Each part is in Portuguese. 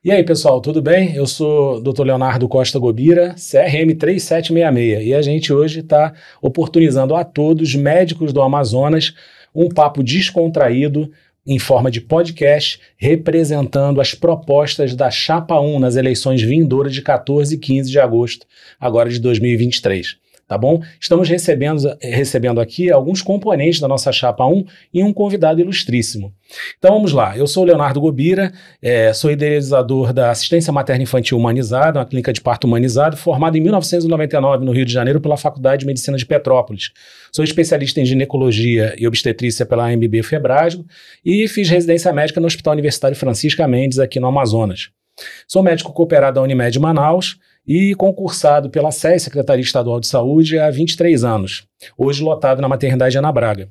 E aí, pessoal, tudo bem? Eu sou o Dr. Leonardo Costa Gobira, CRM 3766, e a gente hoje está oportunizando a todos, médicos do Amazonas, um papo descontraído em forma de podcast, representando as propostas da Chapa 1 nas eleições vindouras de 14 e 15 de agosto, agora de 2023. Tá bom? Estamos recebendo aqui alguns componentes da nossa Chapa 1 e um convidado ilustríssimo. Então vamos lá, eu sou o Leonardo Gobira, sou idealizador da Assistência Materna Infantil Humanizada, uma clínica de parto humanizado, formado em 1999 no Rio de Janeiro pela Faculdade de Medicina de Petrópolis. Sou especialista em ginecologia e obstetrícia pela AMB Febrasgo e fiz residência médica no Hospital Universitário Francisca Mendes, aqui no Amazonas. Sou médico cooperado da Unimed Manaus e concursado pela SES, Secretaria Estadual de Saúde, há 23 anos, hoje lotado na maternidade Ana Braga.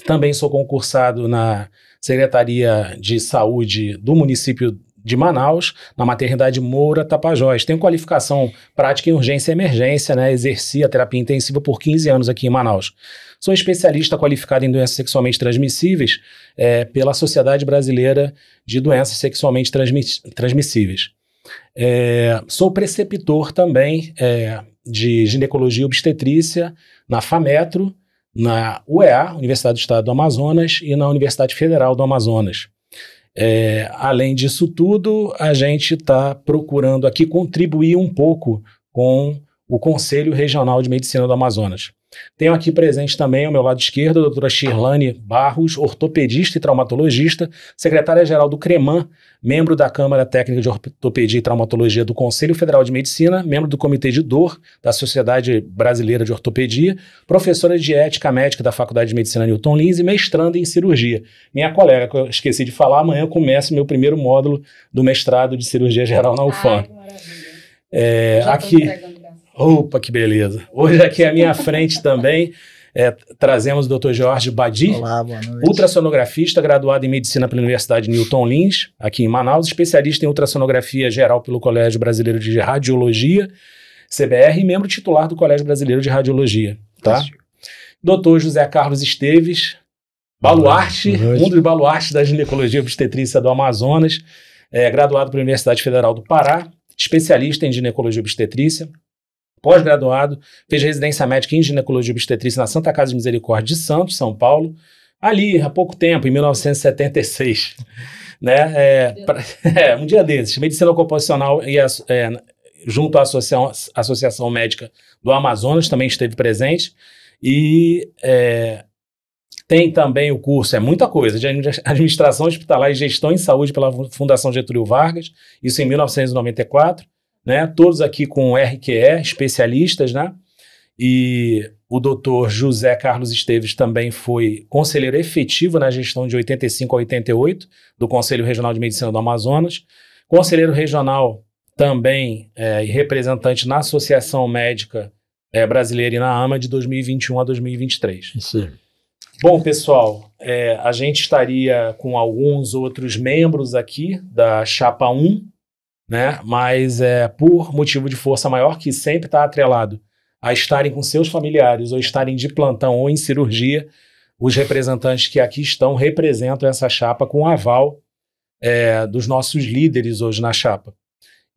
Também sou concursado na Secretaria de Saúde do município de Manaus, na maternidade Moura Tapajós. Tenho qualificação prática em urgência e emergência, né? Exerci a terapia intensiva por 15 anos aqui em Manaus. Sou especialista qualificado em doenças sexualmente transmissíveis pela Sociedade Brasileira de Doenças Sexualmente Transmissíveis. Sou preceptor também de ginecologia e obstetrícia na FAMetro, na UEA, Universidade do Estado do Amazonas, e na Universidade Federal do Amazonas. Além disso tudo, a gente está procurando aqui contribuir um pouco com o Conselho Regional de Medicina do Amazonas. Tenho aqui presente também, ao meu lado esquerdo, a doutora Shirlane Barros, ortopedista e traumatologista, secretária-geral do CREMAN, membro da Câmara Técnica de Ortopedia e Traumatologia do Conselho Federal de Medicina, membro do Comitê de Dor da Sociedade Brasileira de Ortopedia, professora de ética médica da Faculdade de Medicina Newton Lins e mestranda em cirurgia. Minha colega, que eu esqueci de falar, amanhã eu começo o meu primeiro módulo do mestrado de cirurgia geral na UFAM. Ai, que maravilha. Aqui... Opa, que beleza. Hoje aqui à minha frente também trazemos o Dr. Jorge Badi. Olá, boa noite. Ultrassonografista, graduado em Medicina pela Universidade Newton Lins, aqui em Manaus, especialista em ultrassonografia geral pelo Colégio Brasileiro de Radiologia, CBR, e membro titular do Colégio Brasileiro de Radiologia. Tá? Dr. José Carlos Esteves, baluarte, um dos baluartes da ginecologia e obstetrícia do Amazonas, graduado pela Universidade Federal do Pará, especialista em ginecologia e obstetrícia, pós-graduado, fez residência médica em ginecologia e obstetrícia na Santa Casa de Misericórdia de Santos, São Paulo, ali há pouco tempo, em 1976. Né? Um dia desses. Medicina ocupacional e junto à Associação Médica do Amazonas também esteve presente. E tem também o curso, muita coisa, de Administração Hospitalar e Gestão em Saúde pela Fundação Getúlio Vargas, isso em 1994. Né, todos aqui com RQE, especialistas, né? E o doutor José Carlos Esteves também foi conselheiro efetivo na gestão de 85 a 88 do Conselho Regional de Medicina do Amazonas, conselheiro regional também e representante na Associação Médica Brasileira e na AMA de 2021 a 2023. Sim. Bom, pessoal, a gente estaria com alguns outros membros aqui da Chapa 1, né? Mas por motivo de força maior, que sempre está atrelado a estarem com seus familiares ou estarem de plantão ou em cirurgia, os representantes que aqui estão representam essa chapa com o aval dos nossos líderes hoje na chapa.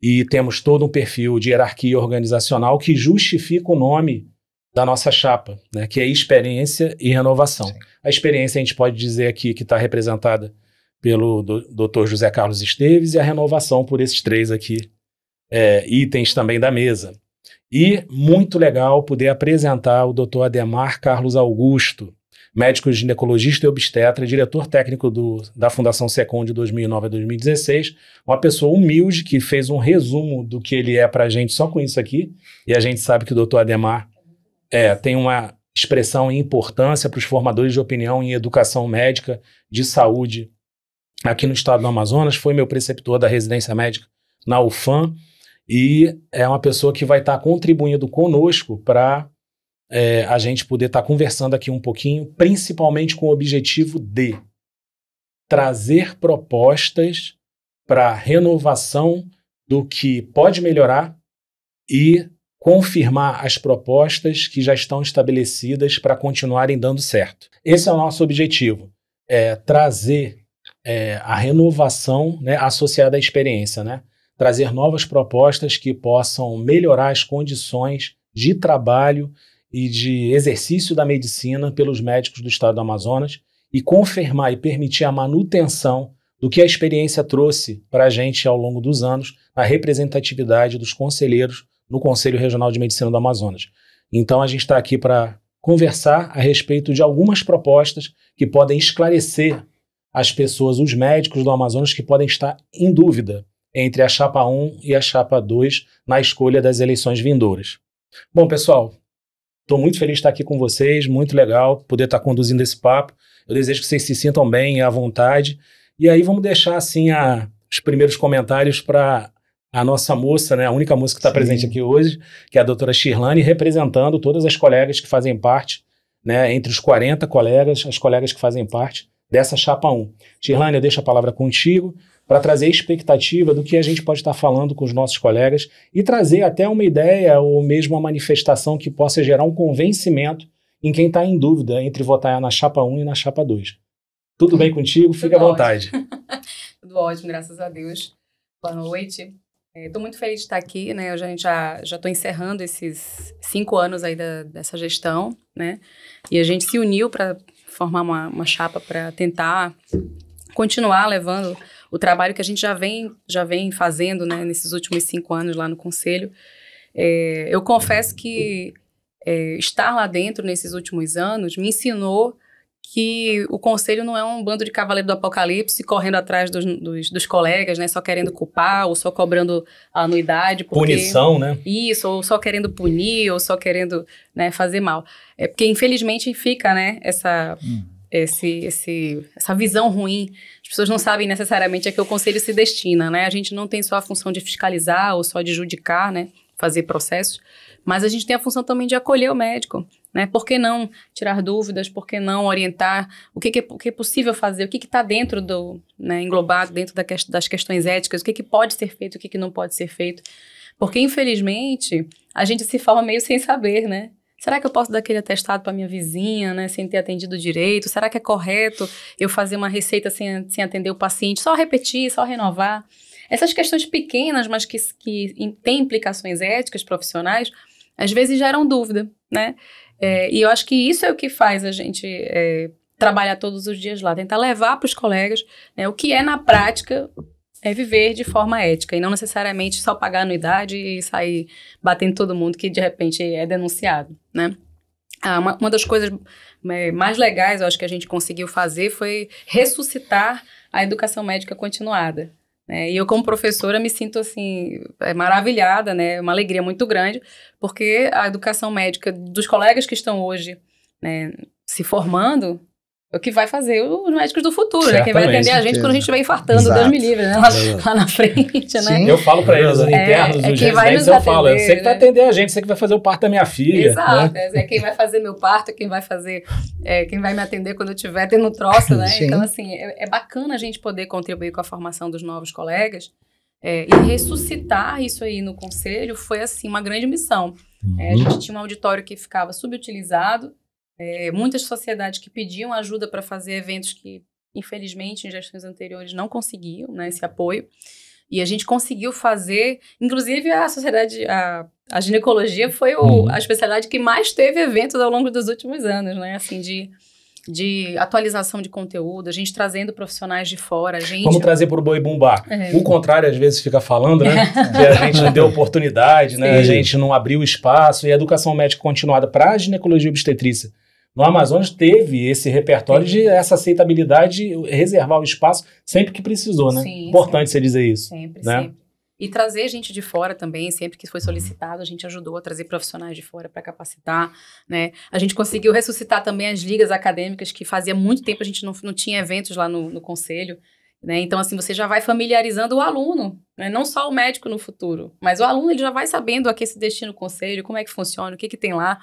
E temos todo um perfil de hierarquia organizacional que justifica o nome da nossa chapa, né? Que é experiência e renovação. Sim. A experiência a gente pode dizer aqui que está representada pelo Dr. José Carlos Esteves e a renovação por esses três aqui, itens também da mesa. E muito legal poder apresentar o Dr. Ademar Carlos Augusto, médico ginecologista e obstetra, diretor técnico da Fundação SECOM de 2009 a 2016, uma pessoa humilde que fez um resumo do que ele é para a gente só com isso aqui, e a gente sabe que o Dr. Ademar tem uma expressão e importância para os formadores de opinião em educação médica, de saúde, aqui no estado do Amazonas, foi meu preceptor da residência médica na UFAM e é uma pessoa que vai estar contribuindo conosco para a gente poder estar conversando aqui um pouquinho, principalmente com o objetivo de trazer propostas para renovação do que pode melhorar e confirmar as propostas que já estão estabelecidas para continuarem dando certo. Esse é o nosso objetivo, trazer a renovação, né, associada à experiência, né? Trazer novas propostas que possam melhorar as condições de trabalho e de exercício da medicina pelos médicos do estado do Amazonas e confirmar e permitir a manutenção do que a experiência trouxe para a gente ao longo dos anos, na representatividade dos conselheiros no Conselho Regional de Medicina do Amazonas. Então, a gente está aqui para conversar a respeito de algumas propostas que podem esclarecer as pessoas, os médicos do Amazonas que podem estar em dúvida entre a chapa 1 e a chapa 2 na escolha das eleições vindouras. Bom, pessoal, estou muito feliz de estar aqui com vocês, muito legal poder estar conduzindo esse papo. Eu desejo que vocês se sintam bem, à vontade. E aí vamos deixar assim os primeiros comentários para a nossa moça, né, a única moça que está presente aqui hoje, que é a doutora Shirlane, representando todas as colegas que fazem parte, né, entre os 40 colegas, as colegas que fazem parte dessa chapa 1. Shirlane, eu deixo a palavra contigo para trazer a expectativa do que a gente pode estar falando com os nossos colegas e trazer até uma ideia ou mesmo uma manifestação que possa gerar um convencimento em quem está em dúvida entre votar na chapa 1 e na chapa 2. Tudo bem contigo? Fique à vontade. Tudo ótimo, graças a Deus. Boa noite. Estou muito feliz de estar aqui, né? Eu já estou encerrando esses 5 anos aí dessa gestão, né? E a gente se uniu para formar uma chapa para tentar continuar levando o trabalho que a gente já vem fazendo, né? Nesses últimos 5 anos lá no Conselho. Eu confesso que estar lá dentro nesses últimos anos me ensinou que o Conselho não é um bando de cavaleiro do apocalipse correndo atrás dos colegas, né, só querendo culpar ou só cobrando a anuidade. Punição, né? Isso, ou só querendo punir, ou só querendo, né, fazer mal. Porque, infelizmente, fica, né, essa visão ruim. As pessoas não sabem necessariamente a que o Conselho se destina, né? A gente não tem só a função de fiscalizar ou só de judicar, né, fazer processos, mas a gente tem a função também de acolher o médico, né? Por que não tirar dúvidas? Por que não orientar? O que é possível fazer? O que está dentro né, englobado dentro das questões éticas? O que pode ser feito? O que não pode ser feito? Porque, infelizmente, a gente se forma meio sem saber, né? Será que eu posso dar aquele atestado para minha vizinha, né, sem ter atendido direito? Será que é correto eu fazer uma receita sem atender o paciente? Só repetir, só renovar? Essas questões pequenas, mas que têm implicações éticas, profissionais, às vezes geram dúvida, né? E eu acho que isso é o que faz a gente trabalhar todos os dias lá, tentar levar para os colegas, né, o que é na prática viver de forma ética e não necessariamente só pagar anuidade e sair batendo todo mundo que de repente é denunciado, né? Uma das coisas mais legais, eu acho que a gente conseguiu fazer foi ressuscitar a educação médica continuada. E eu, como professora, me sinto, assim, maravilhada, né? Uma alegria muito grande, porque a educação médica dos colegas que estão hoje, né, se formando, é o que vai fazer os médicos do futuro, né? Quem vai atender a gente quando a gente estiver infartando, Deus me livre, né? Lá na frente, né? Sim. Eu falo para eles, os internos, os residentes, eu falo, eu sei que vai atender a gente, sei que vai fazer o parto da minha filha. Exato, né? É quem vai fazer meu parto, quem vai fazer, quem vai me atender quando eu estiver tendo troço, né? Sim. Então, assim, é bacana a gente poder contribuir com a formação dos novos colegas e ressuscitar isso aí no Conselho foi, assim, uma grande missão. A gente tinha um auditório que ficava subutilizado, muitas sociedades que pediam ajuda para fazer eventos que, infelizmente, em gestões anteriores não conseguiam, né, esse apoio. E a gente conseguiu fazer, inclusive a sociedade, a ginecologia foi a especialidade que mais teve eventos ao longo dos últimos anos, né, assim, de atualização de conteúdo, a gente trazendo profissionais de fora. Vamos trazer para o boi bumbá. O contrário, às vezes, fica falando, né? Que a gente não deu oportunidade, né? A gente não abriu espaço. E a educação médica continuada para a ginecologia e obstetrícia no Amazonas teve esse repertório de essa aceitabilidade de reservar o espaço sempre que precisou, né? Sim, importante você dizer isso. Sempre, né? sempre. E trazer gente de fora também, sempre que foi solicitado, a gente ajudou a trazer profissionais de fora para capacitar, né? A gente conseguiu ressuscitar também as ligas acadêmicas, que fazia muito tempo a gente não tinha eventos lá no Conselho, né? Então, assim, você já vai familiarizando o aluno, né? Não só o médico no futuro, mas o aluno ele já vai sabendo a que se destina o Conselho, como é que funciona, o que tem lá.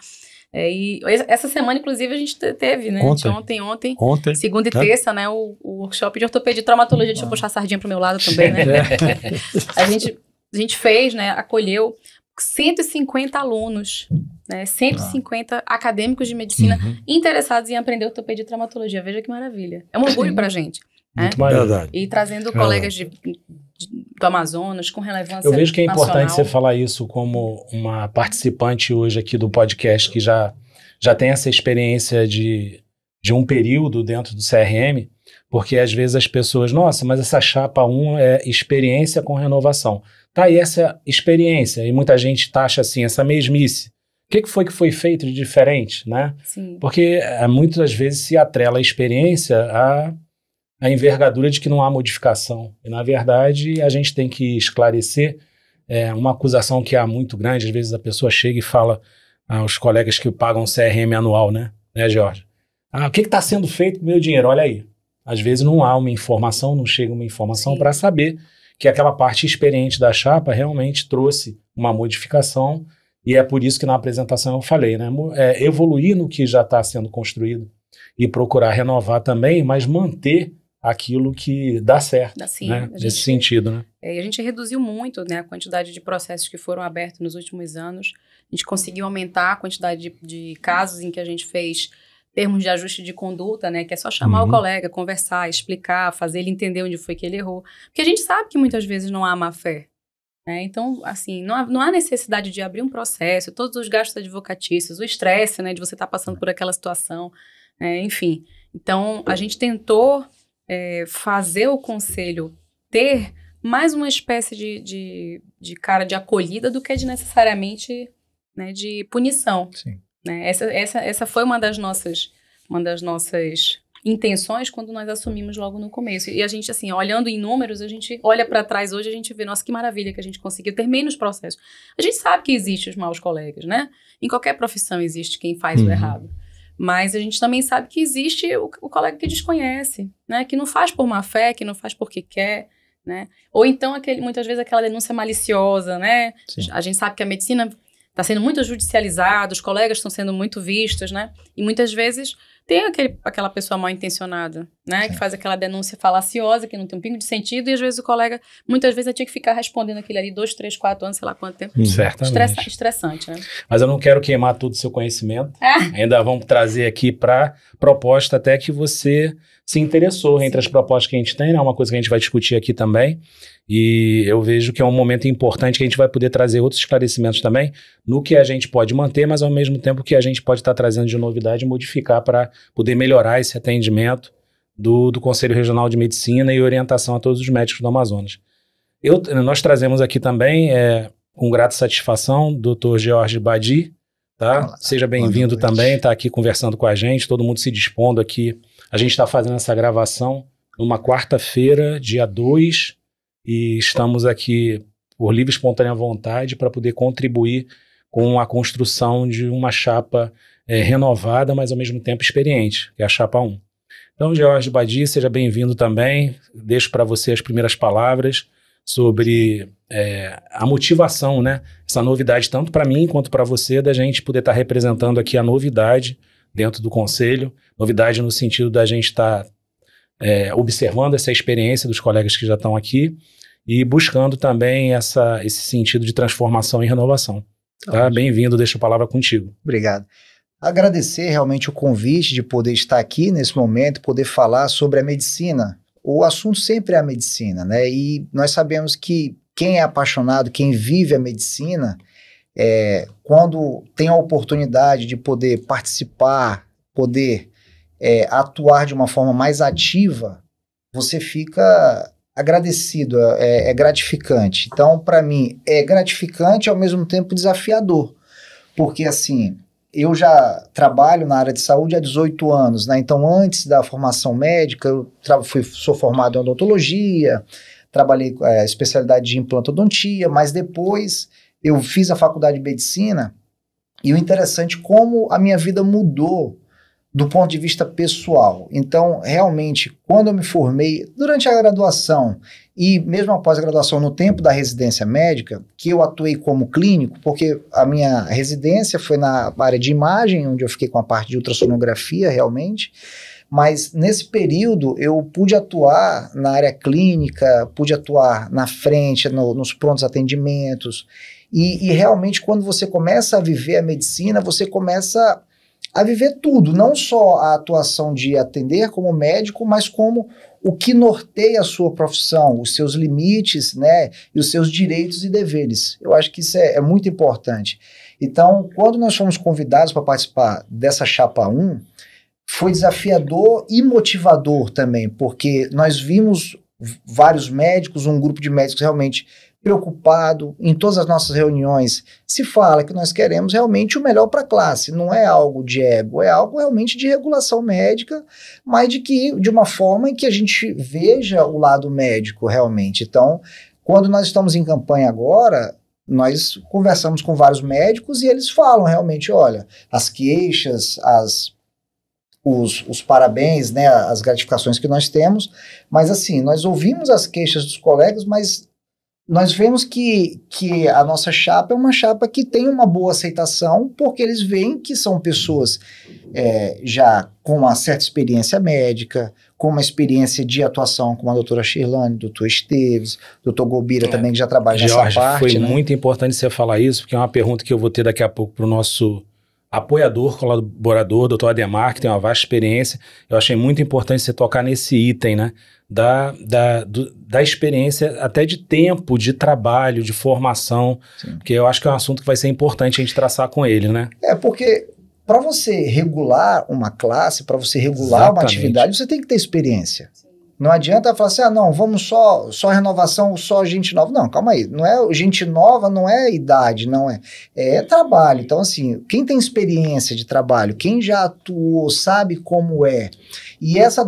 E essa semana, inclusive, a gente teve, né? Ontem, segunda e terça, né? O workshop de ortopedia e traumatologia. Deixa eu puxar a sardinha pro meu lado também, né? A gente fez, né? Acolheu 150 alunos, né? 150 acadêmicos de medicina interessados em aprender ortopedia e traumatologia. Veja que maravilha. É um orgulho pra gente. Muito maneiro. E trazendo colegas do Amazonas com relevância Eu vejo que é importante nacional. você falar isso como uma participante hoje aqui do podcast que já tem essa experiência de um período dentro do CRM, porque às vezes as pessoas, nossa, mas essa chapa 1 é experiência com renovação. Tá aí essa experiência, e muita gente taxa assim, essa mesmice. O que foi feito de diferente, né? Sim. Porque muitas vezes se atrela a experiência a envergadura de que não há modificação. E, na verdade, a gente tem que esclarecer uma acusação que há muito grande. Às vezes a pessoa chega e fala aos colegas que pagam CRM anual, né, Jorge? O que está sendo feito com o meu dinheiro? Olha aí. Às vezes não há uma informação, não chega uma informação para saber que aquela parte experiente da chapa realmente trouxe uma modificação, e é por isso que na apresentação eu falei, né, evoluir no que já está sendo construído e procurar renovar também, mas manter aquilo que dá certo, Assim, né? Nesse sentido, né? E a gente reduziu muito, né, a quantidade de processos que foram abertos nos últimos anos. A gente conseguiu aumentar a quantidade de casos em que a gente fez termos de ajuste de conduta, né, que é só chamar o colega, conversar, explicar, fazer ele entender onde foi que ele errou. Porque a gente sabe que muitas vezes não há má fé. Então, assim, não há necessidade de abrir um processo, todos os gastos advocatícios, o estresse, né, de você estar passando por aquela situação, enfim. Então, a gente tentou fazer o conselho ter mais uma espécie de cara de acolhida do que de necessariamente, né, de punição. Sim. Né? Essa foi uma das nossas intenções quando nós assumimos logo no começo. E a gente, assim, olhando em números, a gente olha para trás hoje, a gente vê, nossa, que maravilha que a gente conseguiu ter menos processos. A gente sabe que existem os maus colegas, né? Em qualquer profissão existe quem faz o errado. Mas a gente também sabe que existe o colega que desconhece, né? Que não faz por má fé, que não faz porque quer, né? Ou então, muitas vezes, aquela denúncia maliciosa, né? Sim. A gente sabe que a medicina está sendo muito judicializada, os colegas estão sendo muito vistos, né? E muitas vezes tem aquela pessoa mal intencionada, né? Sim. Que faz aquela denúncia falaciosa, que não tem um pingo de sentido, e às vezes o colega, muitas vezes, tinha que ficar respondendo aquilo ali 2, 3, 4 anos, sei lá quanto tempo. Certamente. Estressante, né? Mas eu não quero queimar todo o seu conhecimento. Ainda vamos trazer aqui para proposta até que você se interessou entre as propostas que a gente tem, né? Uma coisa que a gente vai discutir aqui também. E eu vejo que é um momento importante que a gente vai poder trazer outros esclarecimentos também no que a gente pode manter, mas ao mesmo tempo que a gente pode estar trazendo de novidade e modificar para poder melhorar esse atendimento do Conselho Regional de Medicina e orientação a todos os médicos do Amazonas. Nós trazemos aqui também, com grata satisfação, o Dr. Jorge Badi, tá? Olá, seja bem-vindo também, está aqui conversando com a gente, todo mundo se dispondo aqui. A gente está fazendo essa gravação numa quarta-feira, dia 2, e estamos aqui por livre e espontânea vontade para poder contribuir com a construção de uma chapa renovada, mas ao mesmo tempo experiente, que é a chapa 1. Então, Jorge Badi, seja bem-vindo também. Deixo para você as primeiras palavras sobre a motivação, né? Essa novidade, tanto para mim quanto para você, da gente poder estar representando aqui a novidade dentro do Conselho. Novidade no sentido da gente estar observando essa experiência dos colegas que já estão aqui e buscando também esse sentido de transformação e renovação. Tá? Bem-vindo, deixo a palavra contigo. Obrigado. Agradecer realmente o convite de poder estar aqui nesse momento, poder falar sobre a medicina. O assunto sempre é a medicina, né? E nós sabemos que quem é apaixonado, quem vive a medicina, quando tem a oportunidade de poder participar, poder atuar de uma forma mais ativa, você fica agradecido, é gratificante. Então, para mim, é gratificante e ao mesmo tempo desafiador, porque assim, eu já trabalho na área de saúde há 18 anos, né? Então, antes da formação médica, eu sou formado em odontologia, trabalhei com a especialidade de implantodontia, mas depois eu fiz a faculdade de medicina, e o interessante é como a minha vida mudou do ponto de vista pessoal. Então, realmente, quando eu me formei, durante a graduação e mesmo após a graduação, no tempo da residência médica, que eu atuei como clínico, porque a minha residência foi na área de imagem, onde eu fiquei com a parte de ultrassonografia, realmente, mas nesse período eu pude atuar na área clínica, pude atuar na frente, nos prontos atendimentos, e realmente quando você começa a viver a medicina, você começa a viver tudo, não só a atuação de atender como médico, mas como o que norteia a sua profissão, os seus limites, né, e os seus direitos e deveres. Eu acho que isso é muito importante. Então, quando nós fomos convidados para participar dessa Chapa 1, foi desafiador e motivador também, porque nós vimos vários médicos, um grupo de médicos realmente preocupado. Em todas as nossas reuniões se fala que nós queremos realmente o melhor para a classe, não é algo de ego, é algo realmente de regulação médica, mas de uma forma em que a gente veja o lado médico realmente. Então, quando nós estamos em campanha agora, nós conversamos com vários médicos e eles falam realmente, olha, as queixas, os parabéns, né, as gratificações que nós temos, mas assim, nós ouvimos as queixas dos colegas, mas nós vemos que a nossa chapa é uma chapa que tem uma boa aceitação, porque eles veem que são pessoas já com uma certa experiência médica, com uma experiência de atuação como a doutora Shirlane, doutor Esteves, doutor Gobira também, que já trabalha nessa parte. Foi muito importante você falar isso, porque é uma pergunta que eu vou ter daqui a pouco para o nosso apoiador, colaborador, doutor Ademar, que tem uma vasta experiência. Eu achei muito importante você tocar nesse item, né? Da experiência, até de tempo, de trabalho, de formação, sim, porque eu acho que é um assunto que vai ser importante a gente traçar com ele, né? Porque para você regular uma classe, para você regular uma atividade, você tem que ter experiência. Sim. Não adianta falar assim, não, vamos só renovação, só gente nova. Não, calma aí, não é gente nova, não é idade, não é trabalho. Então, assim, quem tem experiência de trabalho, quem já atuou, sabe como é. E essa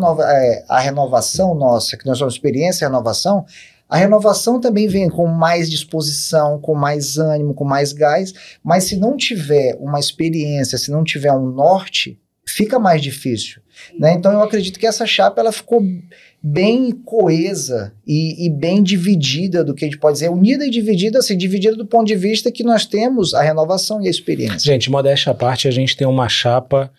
a renovação nossa, que nós chamamos de experiência e renovação, a renovação também vem com mais disposição, com mais ânimo, com mais gás, mas se não tiver uma experiência, se não tiver um norte, fica mais difícil, né? Então eu acredito que essa chapa ela ficou bem coesa e bem dividida, do que a gente pode dizer, unida e dividida, assim, dividida do ponto de vista que nós temos a renovação e a experiência. Gente, modéstia à parte, a gente tem uma chapa,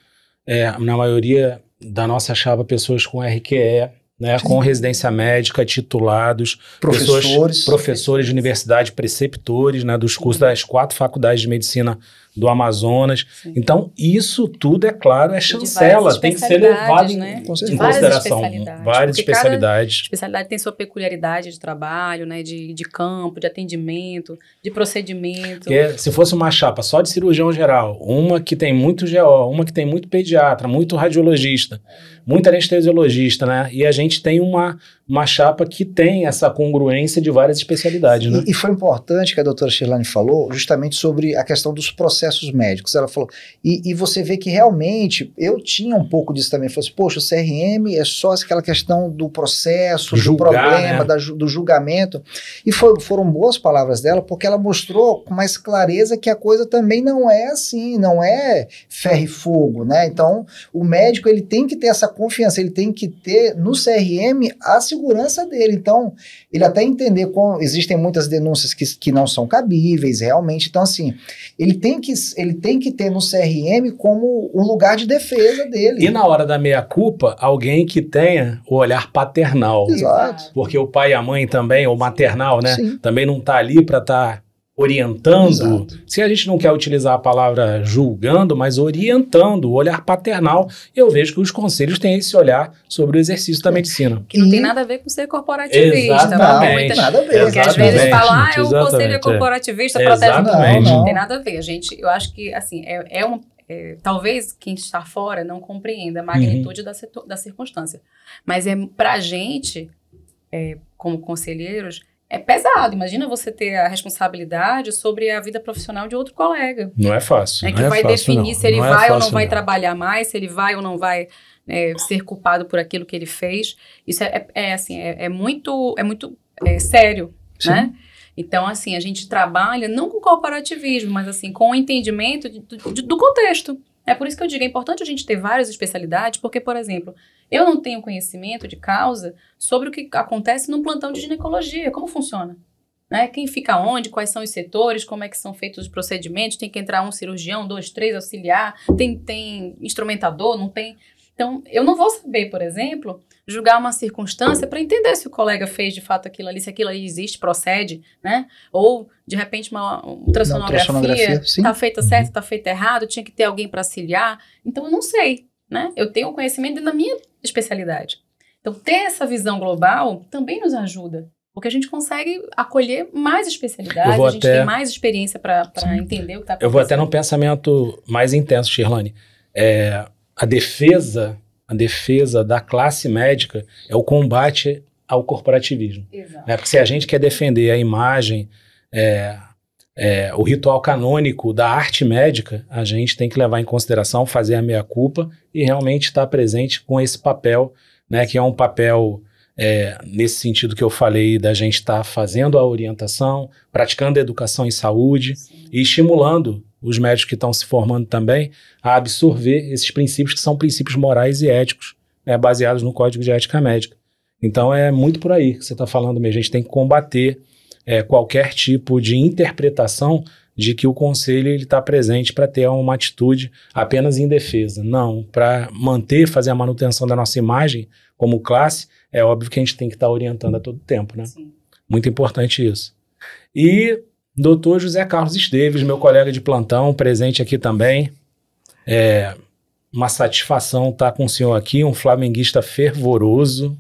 na maioria da nossa chapa, pessoas com RQE, né, com residência médica, titulados, professores de universidade, preceptores, né, dos cursos das 4 faculdades de medicina do Amazonas. Sim. Então, isso tudo, é claro, é chancela, tem que ser levado em consideração. Várias especialidades. Cada especialidade tem sua peculiaridade de trabalho, né, de campo, de atendimento, de procedimento. Porque se fosse uma chapa só de cirurgião geral, uma que tem muito GO, uma que tem muito pediatra, muito radiologista, muito anestesiologista, né? E a gente tem uma chapa que tem essa congruência de várias especialidades, né? E foi importante que a doutora Shirlane falou justamente sobre a questão dos processos médicos. Ela falou, e você vê que realmente, eu tinha um pouco disso também, falou assim, poxa, o CRM é só aquela questão do processo, do problema, né? Do julgamento, e foram boas palavras dela, porque ela mostrou com mais clareza que a coisa também não é assim, não é ferro e fogo, né? Então, o médico, ele tem que ter essa confiança, ele tem que ter no CRM a segurança dele. Então, ele até entender como existem muitas denúncias que não são cabíveis, realmente. Então, assim, ele tem que ter no CRM como um lugar de defesa dele. E na hora da meia-culpa, alguém que tenha o olhar paternal. Exato. Porque o pai e a mãe também, ou maternal, né? Sim. Também não tá ali para estar orientando. Exato. Se a gente não quer utilizar a palavra julgando, mas orientando, o olhar paternal, eu vejo que os conselhos têm esse olhar sobre o exercício da medicina. Que não tem nada a ver com ser corporativista. Exatamente. Não, nada a ver. Porque às vezes falam, o conselho é corporativista, protege. Não tem nada a ver. Eu acho que, assim, talvez quem está fora não compreenda a magnitude da circunstância. Mas pra gente, como conselheiros, é pesado. Imagina você ter a responsabilidade sobre a vida profissional de outro colega. Não é fácil. Que vai definir se ele vai ou não vai trabalhar mais, se ele vai ou não vai ser culpado por aquilo que ele fez. Isso é muito sério, sim, né? Então, assim, a gente trabalha não com corporativismo, mas assim, com o entendimento do contexto. É por isso que eu digo, é importante a gente ter várias especialidades, porque, por exemplo, eu não tenho conhecimento de causa sobre o que acontece num plantão de ginecologia, como funciona, né? Quem fica onde, quais são os setores, como é que são feitos os procedimentos, tem que entrar um cirurgião, 2, 3, auxiliar, tem instrumentador, não tem... Então, eu não vou saber, por exemplo, julgar uma circunstância para entender se o colega fez de fato aquilo ali, se aquilo ali existe, procede, né? Ou, de repente, uma ultrassonografia está feita certo, está feita errado, tinha que ter alguém para auxiliar. Então, eu não sei, né? Eu tenho conhecimento da minha especialidade. Então, ter essa visão global também nos ajuda, porque a gente consegue acolher mais especialidades, a gente tem mais experiência para entender o que está acontecendo. Eu vou até num pensamento mais intenso, Shirlane. A defesa da classe médica é o combate ao corporativismo. Exato. Né? Porque se a gente quer defender a imagem, o ritual canônico da arte médica, a gente tem que levar em consideração, fazer a meia-culpa e realmente estar presente com esse papel, né, que é um papel, nesse sentido que eu falei, da gente estar fazendo a orientação, praticando a educação em saúde. Sim. E estimulando os médicos que estão se formando também a absorver esses princípios que são princípios morais e éticos, né, baseados no Código de Ética Médica. Então é muito por aí que você está falando mesmo. A gente tem que combater qualquer tipo de interpretação de que o conselho está presente para ter uma atitude apenas em defesa. Não, para fazer a manutenção da nossa imagem como classe, é óbvio que a gente tem que estar orientando a todo tempo, né? Sim. Muito importante isso. E Dr. José Carlos Esteves, meu colega de plantão, presente aqui também. Uma satisfação estar com o senhor aqui, um flamenguista fervoroso,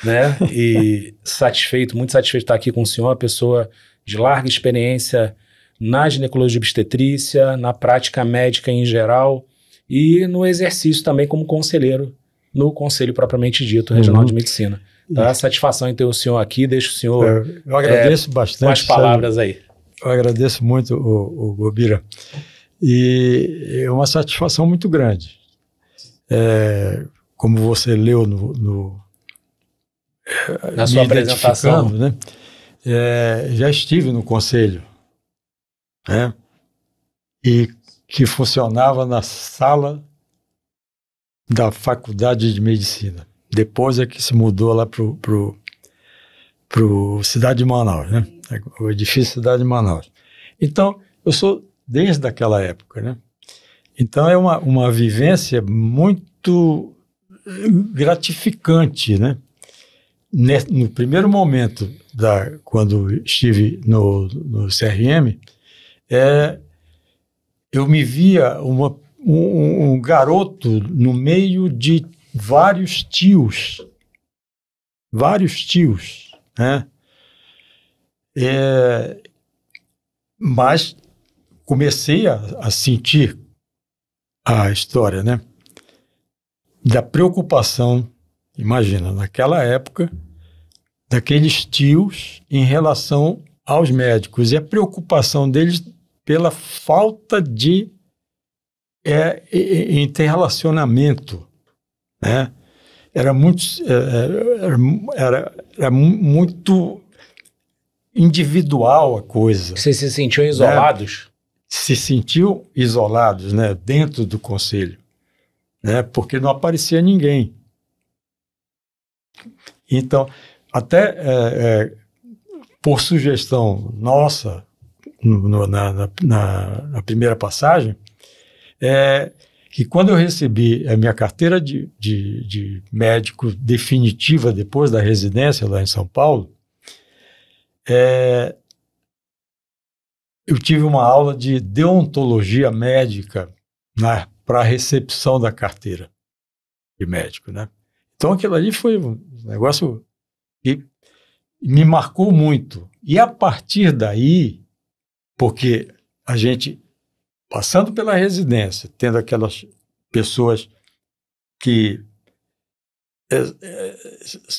né? E muito satisfeito de estar aqui com o senhor, uma pessoa de larga experiência na ginecologia e obstetrícia, na prática médica em geral e no exercício também como conselheiro no Conselho propriamente dito, Regional de Medicina. Tá? Satisfação em ter o senhor aqui, deixo o senhor eu agradeço bastante, com as palavras aí. Eu agradeço muito o Gobira e é uma satisfação muito grande. Como você leu na sua apresentação, né? Já estive no Conselho, né? E que funcionava na sala da Faculdade de Medicina. Depois é que se mudou lá pro Cidade de Manaus, né? O edifício Cidade de Manaus. Então, eu sou desde aquela época, né? Então, é uma vivência muito gratificante, né? No primeiro momento, quando estive no CRM, eu me via um garoto no meio de vários tios, né? Mas comecei a sentir a história, né? Da preocupação, imagina, naquela época, daqueles tios em relação aos médicos e a preocupação deles pela falta de interrelacionamento, né? Era muito individual a coisa. Vocês se sentiam isolados? Né? Se sentiam isolados, né? Dentro do conselho, né? Porque não aparecia ninguém. Então, até por sugestão nossa, na primeira passagem, que quando eu recebi a minha carteira de médico definitiva depois da residência lá em São Paulo, eu tive uma aula de deontologia médica para a recepção da carteira de médico, né? Então aquilo ali foi um negócio que me marcou muito. E a partir daí, porque a gente, passando pela residência, tendo aquelas pessoas que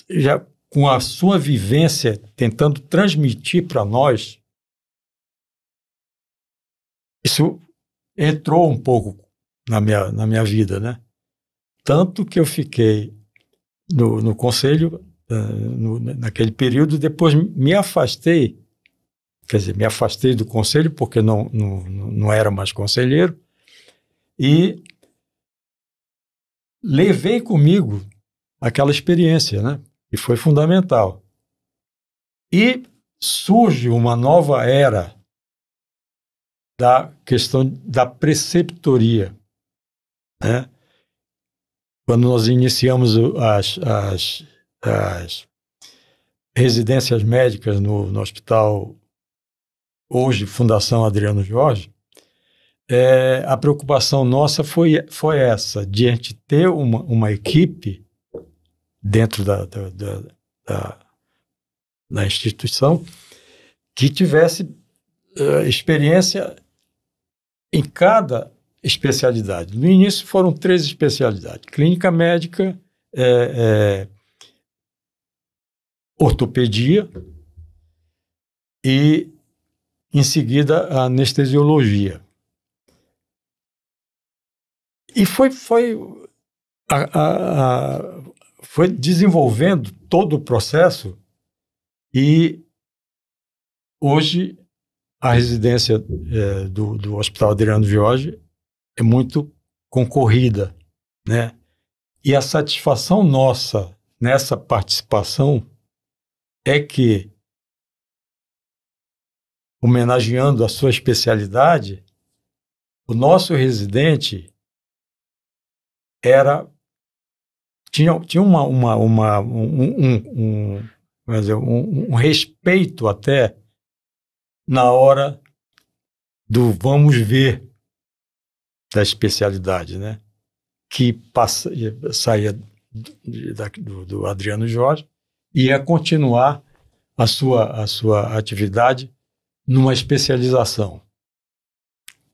já com a sua vivência tentando transmitir para nós, isso entrou um pouco na minha vida, né? Tanto que eu fiquei no conselho naquele período, depois me afastei, quer dizer, me afastei do conselho porque não era mais conselheiro e levei comigo aquela experiência, né? E foi fundamental. E surge uma nova era da questão da preceptoria, né? Quando nós iniciamos as residências médicas no hospital, hoje Fundação Adriano Jorge, a preocupação nossa foi essa, de a gente ter uma equipe dentro da instituição, que tivesse experiência em cada especialidade. No início foram 3 especialidades: clínica médica, ortopedia e, em seguida, a anestesiologia. E foi desenvolvendo todo o processo, e hoje a residência do Hospital Adriano Jorge é muito concorrida, né? E a satisfação nossa nessa participação é que, homenageando a sua especialidade, o nosso residente tinha um respeito até na hora do vamos ver da especialidade, né? Que saía do Adriano Jorge e ia continuar a sua atividade numa especialização.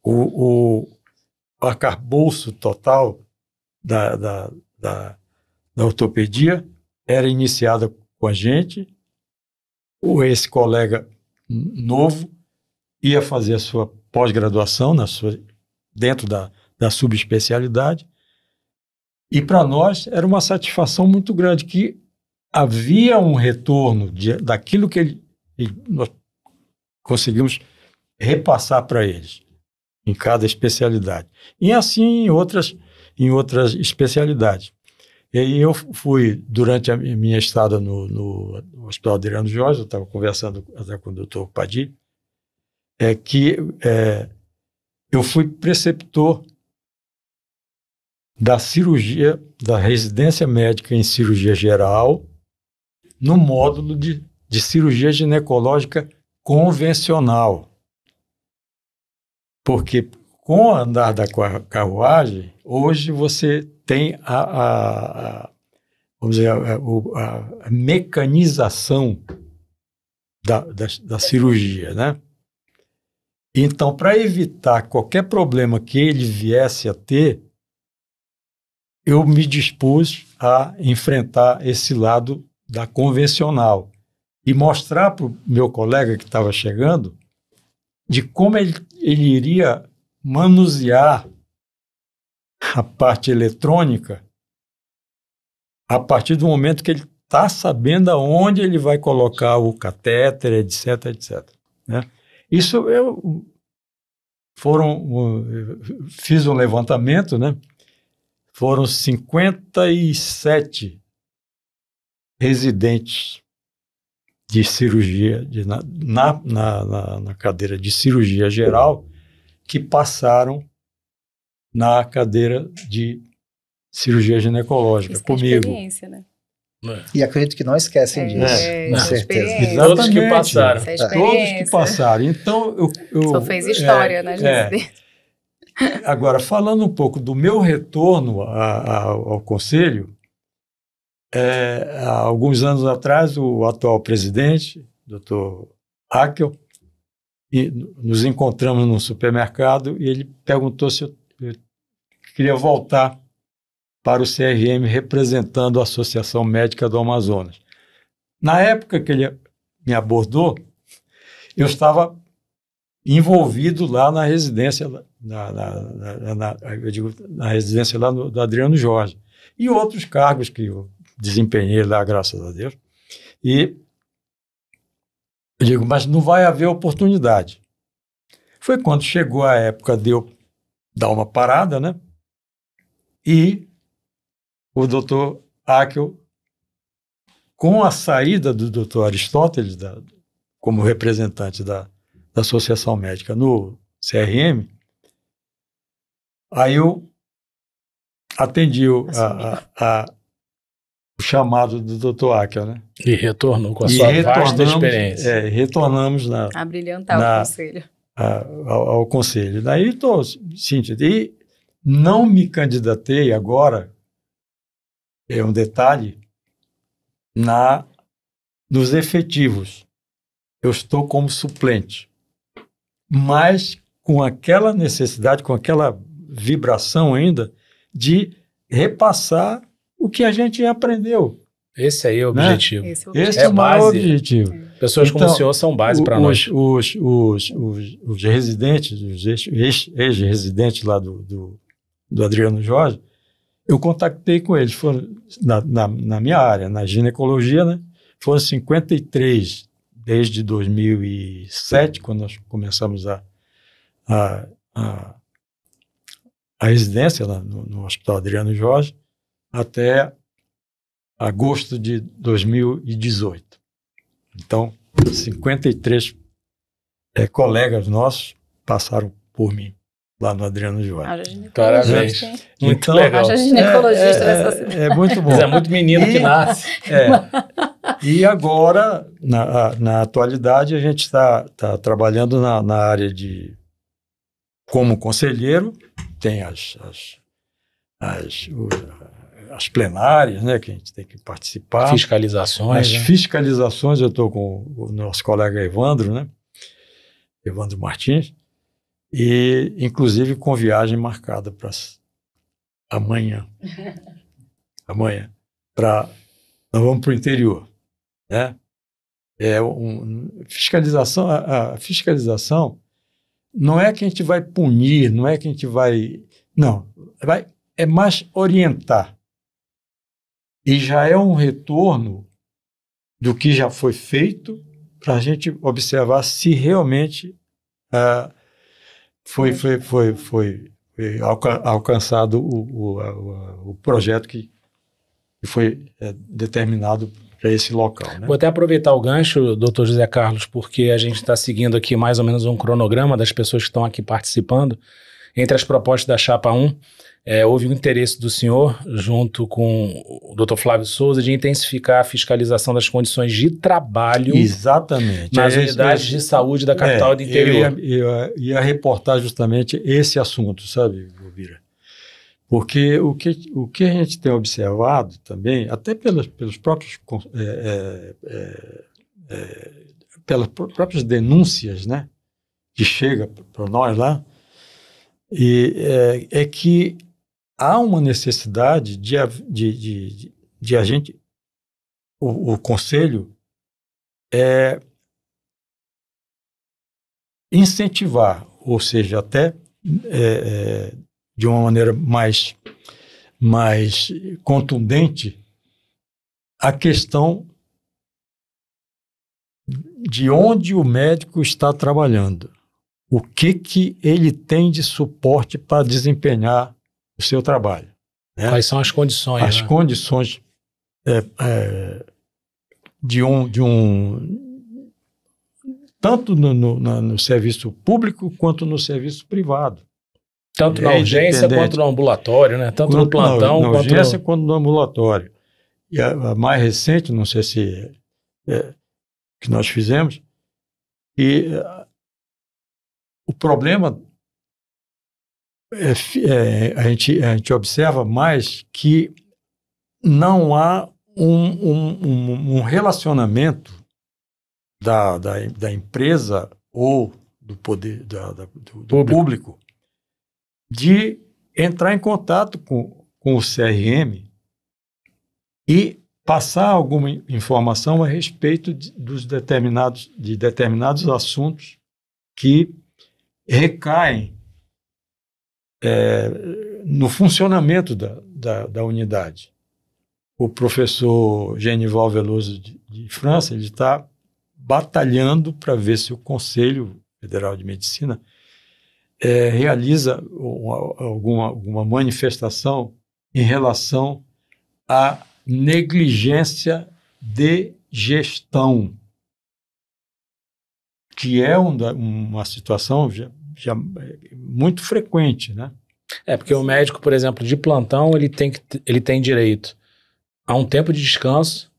O arcabouço total da ortopedia era iniciada com a gente. Esse colega novo ia fazer a sua pós-graduação dentro da subespecialidade, e para nós era uma satisfação muito grande que havia um retorno daquilo que nós conseguimos repassar para eles em cada especialidade, e assim em outras especialidades. E aí eu fui, durante a minha estada no Hospital Adriano Jorge, eu estava conversando até com o doutor Padilha, eu fui preceptor da cirurgia, da residência médica em cirurgia geral, no módulo de cirurgia ginecológica convencional. Porque com o andar da carruagem, hoje você tem vamos dizer, a mecanização da cirurgia, né? Então, para evitar qualquer problema que ele viesse a ter, eu me dispus a enfrentar esse lado da convencional e mostrar para o meu colega que estava chegando de como ele iria manusear a parte eletrônica a partir do momento que ele está sabendo aonde ele vai colocar o catéter, etc, etc. Né? Isso fiz um levantamento, né? Foram 57 residentes de cirurgia, na cadeira de cirurgia geral, que passaram na cadeira de cirurgia ginecológica comigo. Experiência, né? E acredito que não esquecem disso, com certeza. Todos que passaram. Todos que passaram. Então, Só fez história, né, gente? Agora, falando um pouco do meu retorno ao Conselho, há alguns anos atrás, o atual presidente, Dr. Haeckel, nos encontramos num supermercado e ele perguntou se eu queria voltar para o CRM representando a Associação Médica do Amazonas. Na época que ele me abordou, eu estava envolvido lá na residência, na residência lá do Adriano Jorge, e outros cargos que eu desempenhei lá, graças a Deus. E eu digo, mas não vai haver oportunidade. Foi quando chegou a época de eu dar uma parada, né? E o doutor Haeckel, com a saída do doutor Aristóteles como representante da Associação Médica no CRM, aí eu atendi o chamado do doutor Haeckel, né? E retornou com a sua vasta experiência. Retornamos a brilhantar o conselho. Ao conselho. Daí estou, Cíntia, e não me candidatei agora, é um detalhe, nos efetivos. Eu estou como suplente. Mas com aquela necessidade, com aquela vibração ainda de repassar o que a gente aprendeu. Esse aí é o Né? objetivo. Esse é o maior objetivo. Pessoas como Então, o senhor são base para nós. Os residentes, os ex-residentes lá do Adriano Jorge, eu contactei com eles, foram na minha área, na ginecologia, né? Foram 53 desde 2007, quando nós começamos a residência lá no Hospital Adriano Jorge, até agosto de 2018. Então, 53 colegas nossos passaram por mim lá no Adriano Jorge. Parabéns. Muito legal. Haja ginecologista nessa cidade. É muito bom. Mas é muito menino que nasce. E agora, na atualidade, a gente está trabalhando na área de como conselheiro, tem as plenárias, né, que a gente tem que participar. Fiscalizações. As fiscalizações, eu estou com o nosso colega Evandro, né? Evandro Martins, e inclusive com viagem marcada para amanhã. Nós vamos para o interior, né? Fiscalização, a fiscalização não é que a gente vai punir, não é que a gente vai... Não, é mais orientar. E já é um retorno do que já foi feito para a gente observar se realmente foi alcançado o projeto que foi determinado para esse local. Né? Vou até aproveitar o gancho, doutor José Carlos, porque a gente está seguindo aqui mais ou menos um cronograma das pessoas que estão aqui participando. Entre as propostas da Chapa 1, houve um interesse do senhor, junto com o doutor Flávio Souza, de intensificar a fiscalização das condições de trabalho. Exatamente. Nas unidades de saúde da capital e do interior. Eu ia reportar justamente esse assunto, sabe, Gobira? Porque o que a gente tem observado também, até pelas próprias denúncias, né, que chega para nós lá, é que há uma necessidade de a gente, o Conselho, incentivar, ou seja, até de uma maneira mais contundente, a questão de onde o médico está trabalhando. O que ele tem de suporte para desempenhar o seu trabalho. Né? Quais são as condições? As condições tanto no serviço público quanto no serviço privado. Tanto na urgência quanto no ambulatório, né? Tanto no plantão na urgência quanto no ambulatório. E a mais recente, não sei se que nós fizemos, e o problema a gente observa mais que não há um relacionamento da empresa ou do poder do público de entrar em contato com o CRM e passar alguma informação a respeito de determinados assuntos que recaem no funcionamento da unidade. O professor Genival Veloso de França, ele está batalhando para ver se o Conselho Federal de Medicina realiza alguma manifestação em relação à negligência de gestão, que é uma situação já muito frequente, né? Porque o médico, por exemplo, de plantão, ele tem direito a um tempo de descanso,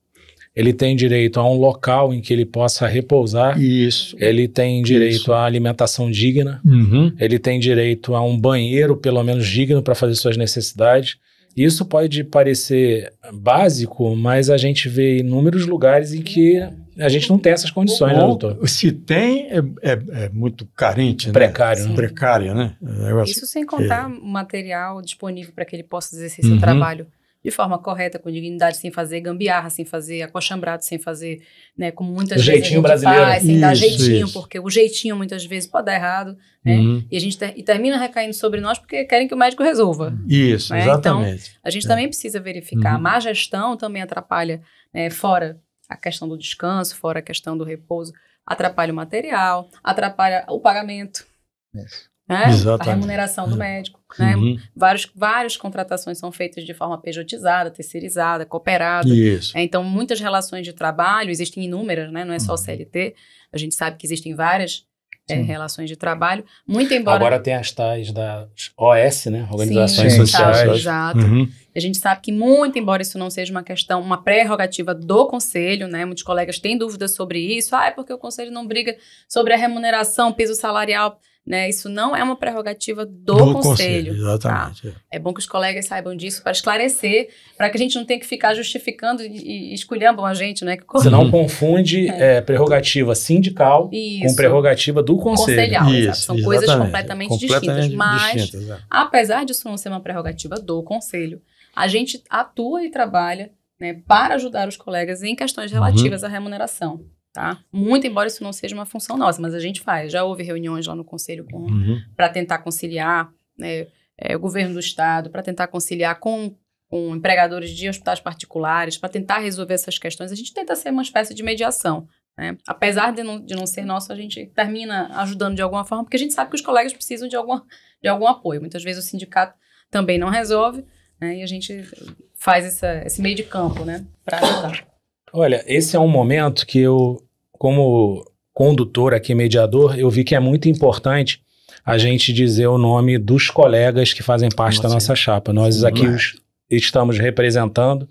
ele tem direito a um local em que ele possa repousar, isso, ele tem direito à alimentação digna, uhum, ele tem direito a um banheiro, pelo menos digno, para fazer suas necessidades, Isso pode parecer básico, mas a gente vê inúmeros lugares em que a gente não tem essas condições, né, doutor? Se tem, é muito carente, Precário, né? né? Precário, né? Isso sem contar o material disponível para que ele possa exercer seu trabalho de forma correta, com dignidade, sem fazer gambiarra, sem fazer acochambrado, sem fazer, né, como muitas vezes jeitinho a gente brasileiro. faz, sem dar jeitinho, Isso. porque o jeitinho muitas vezes pode dar errado, né? E a gente termina recaindo sobre nós porque querem que o médico resolva. Isso, né? exatamente. Então, a gente também precisa verificar. A má gestão também atrapalha, né, fora a questão do descanso, fora a questão do repouso, atrapalha o material, atrapalha o pagamento. Isso. Né? A Exatamente. remuneração do médico. Né? Várias contratações são feitas de forma pejotizada, terceirizada, cooperada. Isso. Então, muitas relações de trabalho, existem inúmeras, né? Não é só o CLT. A gente sabe que existem várias relações de trabalho. Muito embora... Agora tem as tais das OS, né? Organizações Sim, Sociais. Exato. A gente sabe que, muito embora isso não seja uma questão, uma prerrogativa do Conselho, né? Muitos colegas têm dúvidas sobre isso. É porque o Conselho não briga sobre a remuneração, piso salarial, né? Isso não é uma prerrogativa do Conselho. Exatamente. Tá? É bom que os colegas saibam disso para esclarecer, para que a gente não tenha que ficar justificando e esculhambam a gente, né? Você não confunde prerrogativa sindical com prerrogativa do Conselho. Conselhal, exato. São coisas completamente distintas. Mas, distintas, apesar disso não ser uma prerrogativa do Conselho, a gente atua e trabalha, né, para ajudar os colegas em questões relativas à remuneração. Tá? Muito embora isso não seja uma função nossa, mas a gente faz. Já houve reuniões lá no Conselho para tentar conciliar, né, o governo do Estado, para tentar conciliar com empregadores de hospitais particulares, para tentar resolver essas questões. A gente tenta ser uma espécie de mediação. Né? Apesar de não ser nosso, a gente termina ajudando de alguma forma, porque a gente sabe que os colegas precisam de algum apoio. Muitas vezes o sindicato também não resolve, né? E a gente faz esse meio de campo, né, para ajudar. Olha, esse é um momento que eu, como condutor aqui, mediador, eu vi que é muito importante a gente dizer o nome dos colegas que fazem parte da nossa chapa. Nós aqui estamos representando.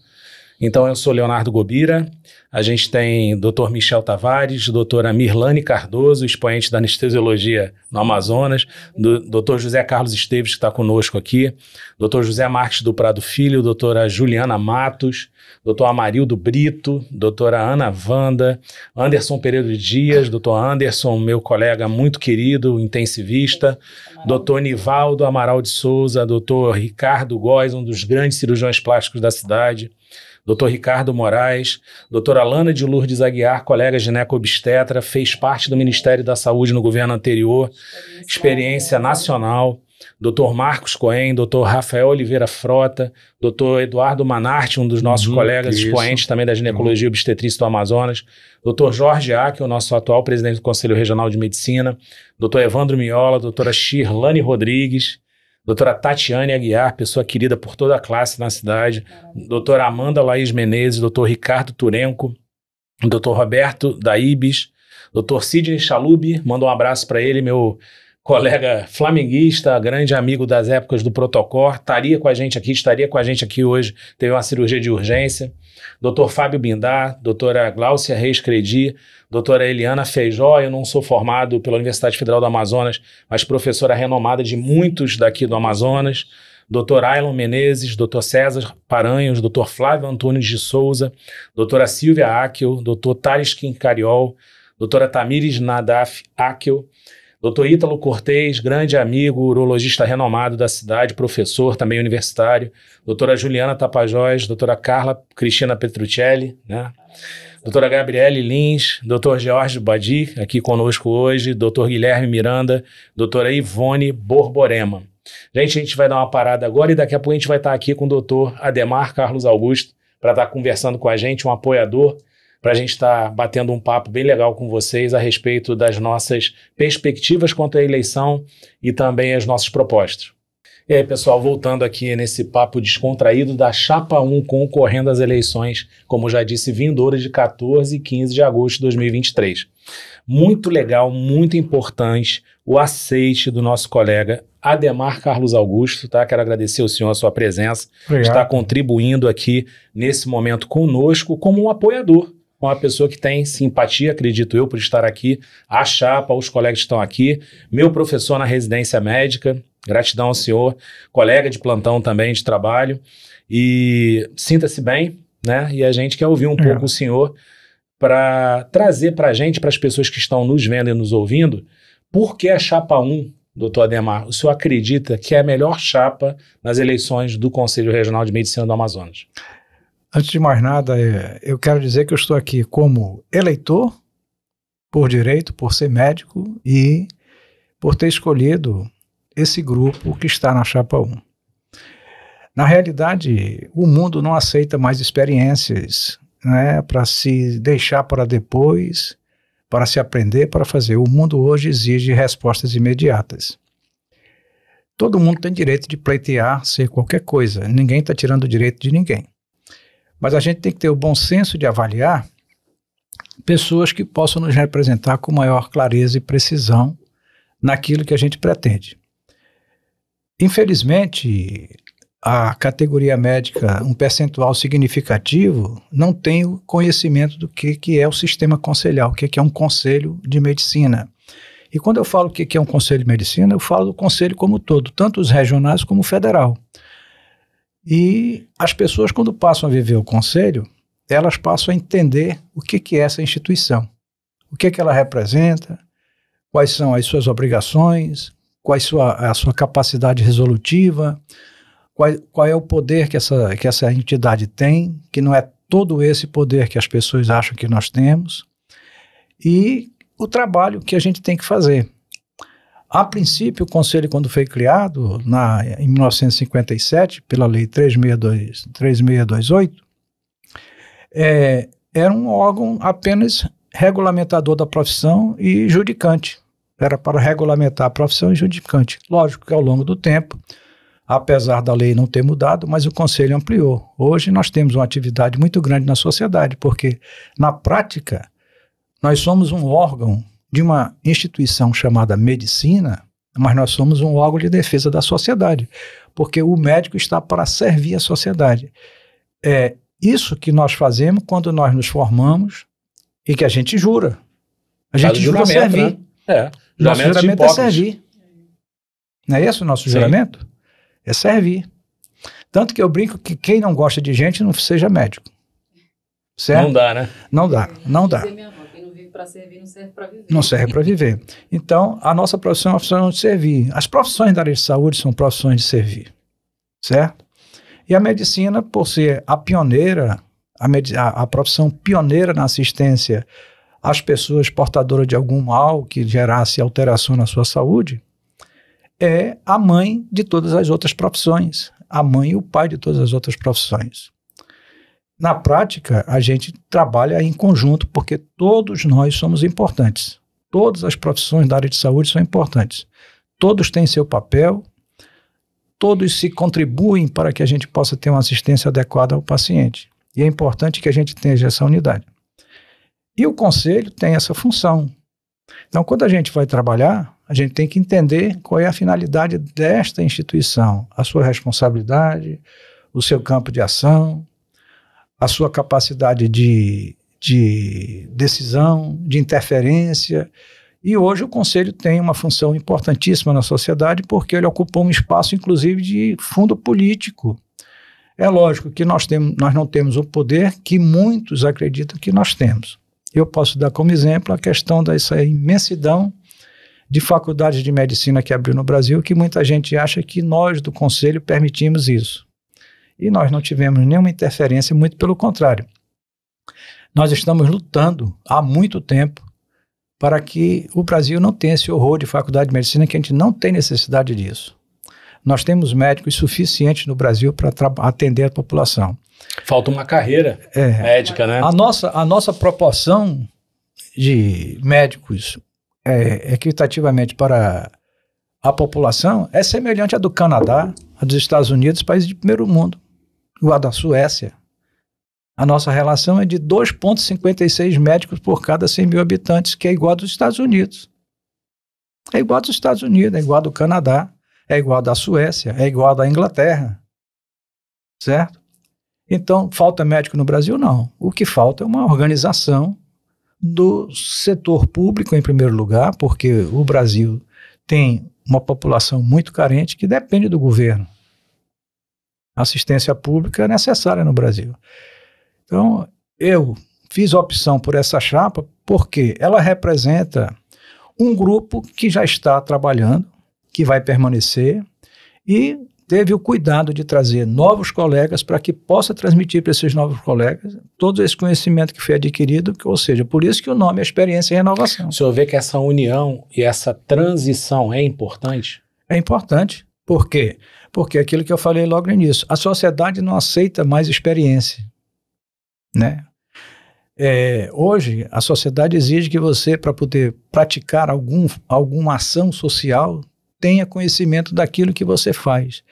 Então, eu sou Leonardo Gobira, a gente tem Dr. Michel Tavares, doutora Mirlane Cardoso, expoente da anestesiologia no Amazonas, Dr. José Carlos Esteves, que está conosco aqui, Dr. José Marques do Prado Filho, doutora Juliana Matos, Dr. Amarildo Brito, doutora Ana Wanda, Anderson Pereira Dias, Dr. Anderson, meu colega muito querido, intensivista, Dr. Nivaldo Amaral de Souza, Dr. Ricardo Góes, um dos grandes cirurgiões plásticos da cidade, Dr. Ricardo Moraes, doutora Lana de Lourdes Aguiar, colega gineco-obstetra, fez parte do Ministério da Saúde no governo anterior, experiência nacional, Dr. Marcos Cohen, Dr. Rafael Oliveira Frota, Dr. Eduardo Manarte, um dos nossos colegas, expoentes também da ginecologia obstetrícia do Amazonas, Dr. Jorge Aque, o nosso atual presidente do Conselho Regional de Medicina, Dr. Evandro Miola, doutora Shirlane Rodrigues, doutora Tatiane Aguiar, pessoa querida por toda a classe na cidade, doutora Amanda Laís Menezes, doutor Ricardo Turenco, doutor Roberto Daibes, doutor Sidney Chalub, manda um abraço para ele, meu colega flamenguista, grande amigo das épocas do Protocor, estaria com a gente aqui hoje, teve uma cirurgia de urgência, doutor Fábio Bindá, doutora Gláucia Reis Credi, doutora Eliana Feijó, eu não sou formado pela Universidade Federal do Amazonas, mas professora renomada de muitos daqui do Amazonas, doutor Ailon Menezes, doutor César Paranhos, doutor Flávio Antunes de Souza, doutora Silvia Akel, doutor Thales Quincariol, doutora Tamires Nadaf Akel, doutor Ítalo Cortez, grande amigo, urologista renomado da cidade, professor também universitário, doutora Juliana Tapajós, doutora Carla Cristina Petruccelli, né? Doutora Gabriele Lins, doutor George Badi, aqui conosco hoje, doutor Guilherme Miranda, doutora Ivone Borborema. Gente, a gente vai dar uma parada agora e daqui a pouco a gente vai estar aqui com o doutor Ademar Carlos Augusto para estar conversando com a gente, um apoiador, para a gente estar batendo um papo bem legal com vocês a respeito das nossas perspectivas quanto à eleição e também as nossas propostas. E aí, pessoal, voltando aqui nesse papo descontraído da Chapa 1 concorrendo às eleições, como já disse, vindouras de 14 e 15 de agosto de 2023. Muito legal, muito importante o aceite do nosso colega Ademar Carlos Augusto, tá? Quero agradecer ao senhor a sua presença, está contribuindo aqui nesse momento conosco como um apoiador, uma pessoa que tem simpatia, acredito eu, por estar aqui, a chapa, os colegas que estão aqui, meu professor na residência médica, Gratidão ao senhor, colega de plantão também de trabalho, e sinta-se bem, né? E a gente quer ouvir um pouco o senhor para trazer para a gente, para as pessoas que estão nos vendo e nos ouvindo, por que a chapa 1, doutor Adhemar, o senhor acredita que é a melhor chapa nas eleições do Conselho Regional de Medicina do Amazonas? Antes de mais nada, eu quero dizer que eu estou aqui como eleitor, por direito, por ser médico e por ter escolhido esse grupo que está na chapa 1. Na realidade, o mundo não aceita mais experiências, né, para se deixar para depois, para se aprender, para fazer. O mundo hoje exige respostas imediatas. Todo mundo tem direito de pleitear, ser qualquer coisa. Ninguém está tirando o direito de ninguém. Mas a gente tem que ter o bom senso de avaliar pessoas que possam nos representar com maior clareza e precisão naquilo que a gente pretende. Infelizmente, a categoria médica, um percentual significativo, não tem o conhecimento do que é o sistema conselhal, o que é um conselho de medicina. E quando eu falo o que é um conselho de medicina, eu falo do conselho como um todo, tanto os regionais como o federal. E as pessoas, quando passam a viver o conselho, elas passam a entender o que é essa instituição, o que ela representa, quais são as suas obrigações, qual a sua capacidade resolutiva, qual é o poder que essa entidade tem, que não é todo esse poder que as pessoas acham que nós temos, e o trabalho que a gente tem que fazer. A princípio, o Conselho, quando foi criado, em 1957, pela Lei 3628, era um órgão apenas regulamentador da profissão e judicante. Era para regulamentar a profissão e judicante. Lógico que ao longo do tempo, apesar da lei não ter mudado, mas o Conselho ampliou. Hoje nós temos uma atividade muito grande na sociedade, porque na prática nós somos um órgão de uma instituição chamada medicina, mas nós somos um órgão de defesa da sociedade, porque o médico está para servir a sociedade. É isso que nós fazemos quando nós nos formamos e que a gente jura. A gente jura servir. Né? Nosso juramento é servir. Não é esse o nosso juramento? É servir. Tanto que eu brinco que quem não gosta de gente não seja médico. Certo? Não dá, né? Não dá. Quem não vive para servir não serve para viver. Não serve para viver. Então, a nossa profissão é uma profissão de servir. As profissões da área de saúde são profissões de servir. Certo? E a medicina, por ser a pioneira, a profissão pioneira na assistência às pessoas portadoras de algum mal que gerasse alteração na sua saúde, é a mãe de todas as outras profissões, a mãe e o pai de todas as outras profissões. Na prática, a gente trabalha em conjunto, porque todos nós somos importantes. Todas as profissões da área de saúde são importantes. Todos têm seu papel, todos se contribuem para que a gente possa ter uma assistência adequada ao paciente. E é importante que a gente tenha essa unidade. E o conselho tem essa função. Então, quando a gente vai trabalhar, a gente tem que entender qual é a finalidade desta instituição, a sua responsabilidade, o seu campo de ação, a sua capacidade de decisão, de interferência. E hoje o Conselho tem uma função importantíssima na sociedade porque ele ocupa um espaço, inclusive, de fundo político. É lógico que nós não temos o poder que muitos acreditam que nós temos. Eu posso dar como exemplo a questão dessa imensidão de faculdades de medicina que abriu no Brasil, que muita gente acha que nós do Conselho permitimos isso. E nós não tivemos nenhuma interferência, muito pelo contrário. Nós estamos lutando há muito tempo para que o Brasil não tenha esse horror de faculdade de medicina, que a gente não tem necessidade disso. Nós temos médicos suficientes no Brasil para atender a população. Falta uma carreira médica, né? A nossa proporção de médicos equitativamente para a população é semelhante à do Canadá, à dos Estados Unidos, países de primeiro mundo, ou à da Suécia. A nossa relação é de 2,56 médicos por cada 100 mil habitantes, que é igual a dos Estados Unidos. É igual a dos Estados Unidos, é igual a do Canadá, é igual a da Suécia, é igual a da Inglaterra. Certo? Então, falta médico no Brasil? Não. O que falta é uma organização do setor público, em primeiro lugar, porque o Brasil tem uma população muito carente que depende do governo. A assistência pública é necessária no Brasil. Então, eu fiz a opção por essa chapa porque ela representa um grupo que já está trabalhando, que vai permanecer e teve o cuidado de trazer novos colegas para que possa transmitir para esses novos colegas todo esse conhecimento que foi adquirido, ou seja, por isso que o nome é Experiência e Renovação. O senhor vê que essa união e essa transição é importante? É importante. Por quê? Porque aquilo que eu falei logo no início, a sociedade não aceita mais experiência, né? Hoje, a sociedade exige que você, para poder praticar alguma ação social, tenha conhecimento daquilo que você faz,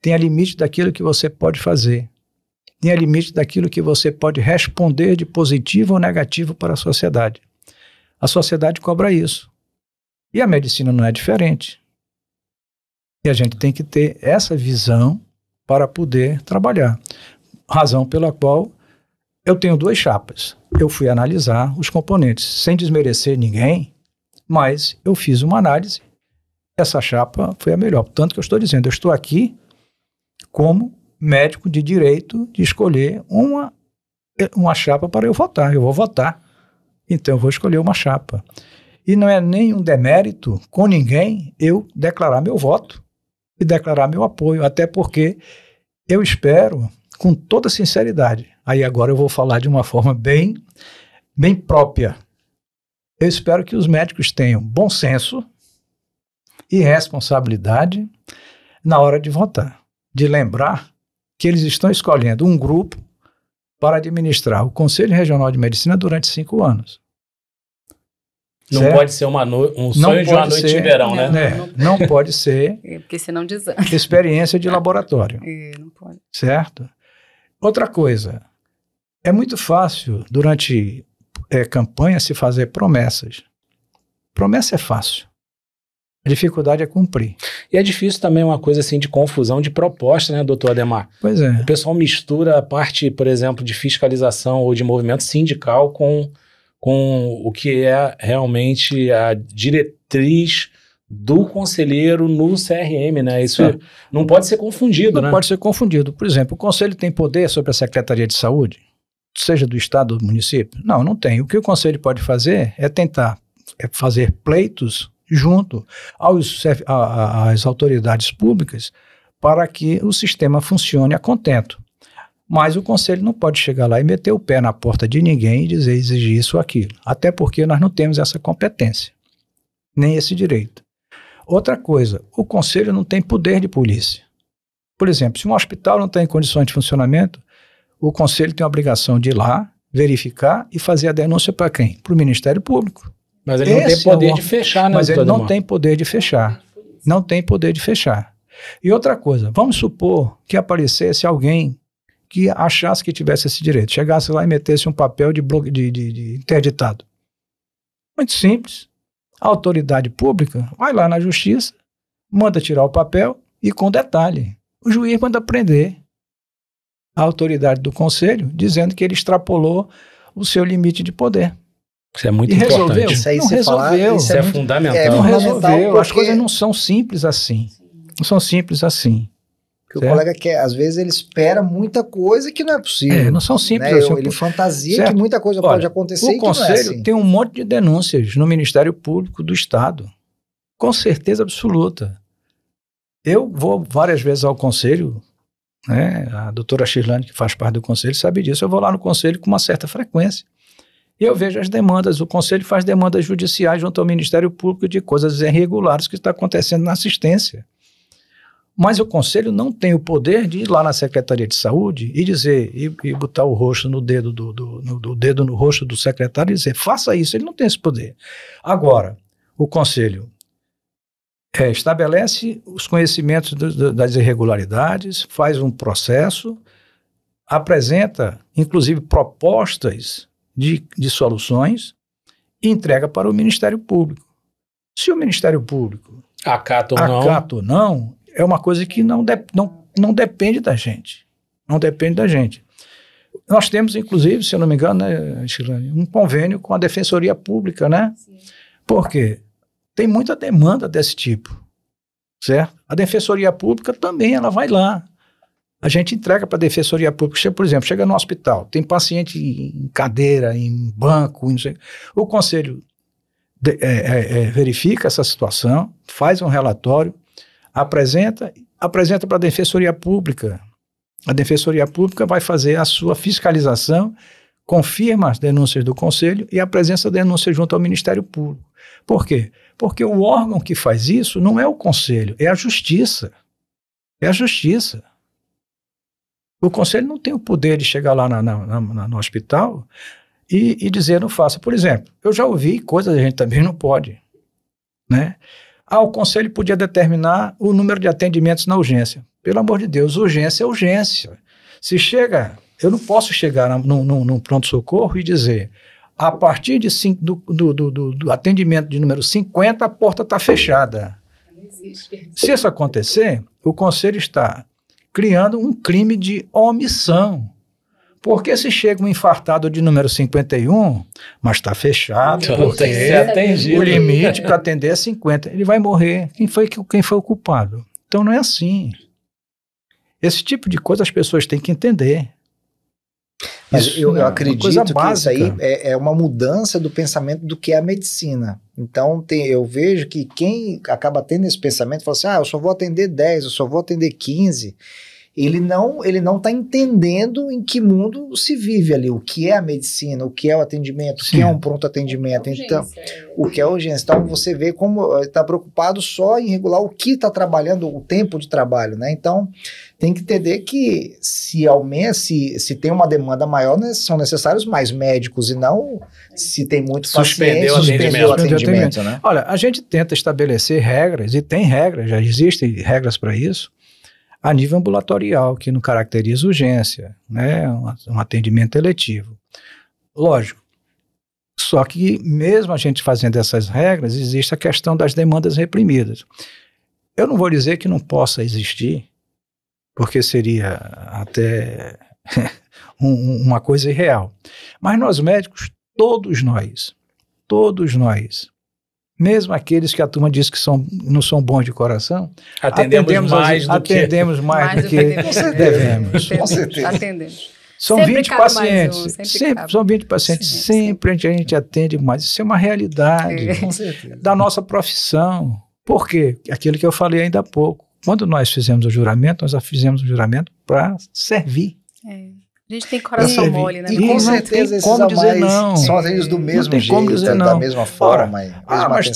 tenha limite daquilo que você pode fazer, tenha limite daquilo que você pode responder de positivo ou negativo para a sociedade. A sociedade cobra isso. E a medicina não é diferente. E a gente tem que ter essa visão para poder trabalhar. Razão pela qual eu tenho 2 chapas. Eu fui analisar os componentes, sem desmerecer ninguém, mas eu fiz uma análise. Essa chapa foi a melhor. Tanto que eu estou dizendo, eu estou aqui como médico de direito de escolher uma chapa para eu votar. Eu vou votar, então eu vou escolher uma chapa. E não é nenhum demérito com ninguém eu declarar meu voto e declarar meu apoio, até porque eu espero, com toda sinceridade, aí agora eu vou falar de uma forma bem própria, eu espero que os médicos tenham bom senso e responsabilidade na hora de votar, de lembrar que eles estão escolhendo um grupo para administrar o Conselho Regional de Medicina durante 5 anos. Não certo? Pode ser um sonho de uma noite de verão, né? Não pode ser porque senão desanda. experiência de laboratório. Não pode. Certo? Outra coisa, é muito fácil durante campanha se fazer promessas. Promessa é fácil. A dificuldade é cumprir. E é difícil também uma coisa assim de confusão de proposta, né, doutor Adhemar? Pois é. O pessoal mistura a parte, por exemplo, de fiscalização ou de movimento sindical com o que é realmente a diretriz do conselheiro no CRM, né? Isso não pode ser confundido, né? Não pode ser confundido. Por exemplo, o conselho tem poder sobre a Secretaria de Saúde, seja do Estado ou do município? Não tem. O que o conselho pode fazer é tentar fazer pleitos junto às autoridades públicas para que o sistema funcione a contento. Mas o conselho não pode chegar lá e meter o pé na porta de ninguém e exigir isso ou aquilo. Até porque nós não temos essa competência, nem esse direito. Outra coisa, o conselho não tem poder de polícia. Por exemplo, se um hospital não está em condições de funcionamento, o conselho tem a obrigação de ir lá, verificar e fazer a denúncia para quem? Para o Ministério Público. Mas ele não tem poder de fechar, né? Mas ele não tem poder de fechar. Não tem poder de fechar. E outra coisa, vamos supor que aparecesse alguém que achasse que tivesse esse direito, chegasse lá e metesse um papel de interditado. Muito simples. A autoridade pública vai lá na justiça, manda tirar o papel e, com detalhe, o juiz manda prender a autoridade do conselho, dizendo que ele extrapolou o seu limite de poder. Isso é muito importante. Resolveu? Isso aí não resolveu. Isso é fundamental. Não resolveu. Porque as coisas não são simples assim. Não são simples assim. Porque o colega quer, às vezes ele espera muita coisa que não é possível. Não são simples né? assim. Ele fantasia certo? Que muita coisa pode acontecer e que não é assim. O Conselho tem um monte de denúncias no Ministério Público do Estado. Com certeza absoluta. Eu vou várias vezes ao Conselho, né? A doutora Shirlane, que faz parte do Conselho, sabe disso. Eu vou lá no Conselho com uma certa frequência. E eu vejo as demandas. O Conselho faz demandas judiciais junto ao Ministério Público de coisas irregulares que está acontecendo na assistência. Mas o Conselho não tem o poder de ir lá na Secretaria de Saúde e dizer, e botar o rosto no dedo dedo no rosto do secretário e dizer, faça isso. Ele não tem esse poder. Agora, o Conselho estabelece os conhecimentos das irregularidades, faz um processo, apresenta, inclusive, propostas de soluções e entrega para o Ministério Público. Se o Ministério Público acata ou não, é uma coisa que não depende da gente. Não depende da gente. Nós temos, inclusive, se eu não me engano, né, Shirlane, um convênio com a Defensoria Pública, né? Sim. Por quê? tem muita demanda desse tipo, certo? A Defensoria Pública também, ela vai lá. A gente entrega para a Defensoria Pública, por exemplo, chega no hospital, tem paciente em cadeira, em banco, não sei, o Conselho verifica essa situação, faz um relatório, apresenta para a Defensoria Pública. A Defensoria Pública vai fazer a sua fiscalização, confirma as denúncias do Conselho e apresenta a denúncia junto ao Ministério Público. Por quê? Porque o órgão que faz isso não é o Conselho, é a Justiça. É a Justiça. O Conselho não tem o poder de chegar lá no hospital e dizer não faça. Por exemplo, eu já ouvi coisas que a gente também não pode, né? O Conselho podia determinar o número de atendimentos na urgência. Pelo amor de Deus, urgência é urgência. Se chega, eu não posso chegar num pronto-socorro e dizer, a partir do atendimento de número 50, a porta está fechada. Não existe. Se isso acontecer, o Conselho está criando um crime de omissão. Porque se chega um infartado de número 51, mas está fechado, então, tem que ser atendido. O limite para atender é 50, ele vai morrer. Quem foi o culpado? Então não é assim. Esse tipo de coisa as pessoas têm que entender. Mas eu acredito que isso aí é uma mudança do pensamento do que é a medicina. Então, eu vejo que quem acaba tendo esse pensamento, fala assim, eu só vou atender 10, eu só vou atender 15, ele não está entendendo em que mundo se vive ali, o que é a medicina, o que é o atendimento, o que é um pronto atendimento, então, o que é a urgência. Então, você vê como está preocupado só em regular o que está trabalhando, o tempo de trabalho, né? Então, tem que entender que se tem uma demanda maior, né, são necessários mais médicos e não se tem muito paciente, suspender o atendimento, né? Olha, a gente tenta estabelecer regras, e tem regras, já existem regras para isso, a nível ambulatorial, que não caracteriza urgência, né, um atendimento eletivo. Lógico, só que mesmo a gente fazendo essas regras, existe a questão das demandas reprimidas. Eu não vou dizer que não possa existir, porque seria até uma coisa irreal. Mas nós médicos, todos nós, mesmo aqueles que a turma diz que não são bons de coração, atendemos mais do que devemos. Com certeza. Atendemos. São sempre 20 pacientes. São 20 pacientes. Sempre a gente atende mais. Isso é uma realidade da nossa profissão. Por quê? Aquilo que eu falei ainda há pouco. Quando nós fizemos o juramento, nós fizemos o juramento para servir. A gente tem coração mole, né? E com certeza esses como dizer não. São atendidos do mesmo jeito, da mesma forma.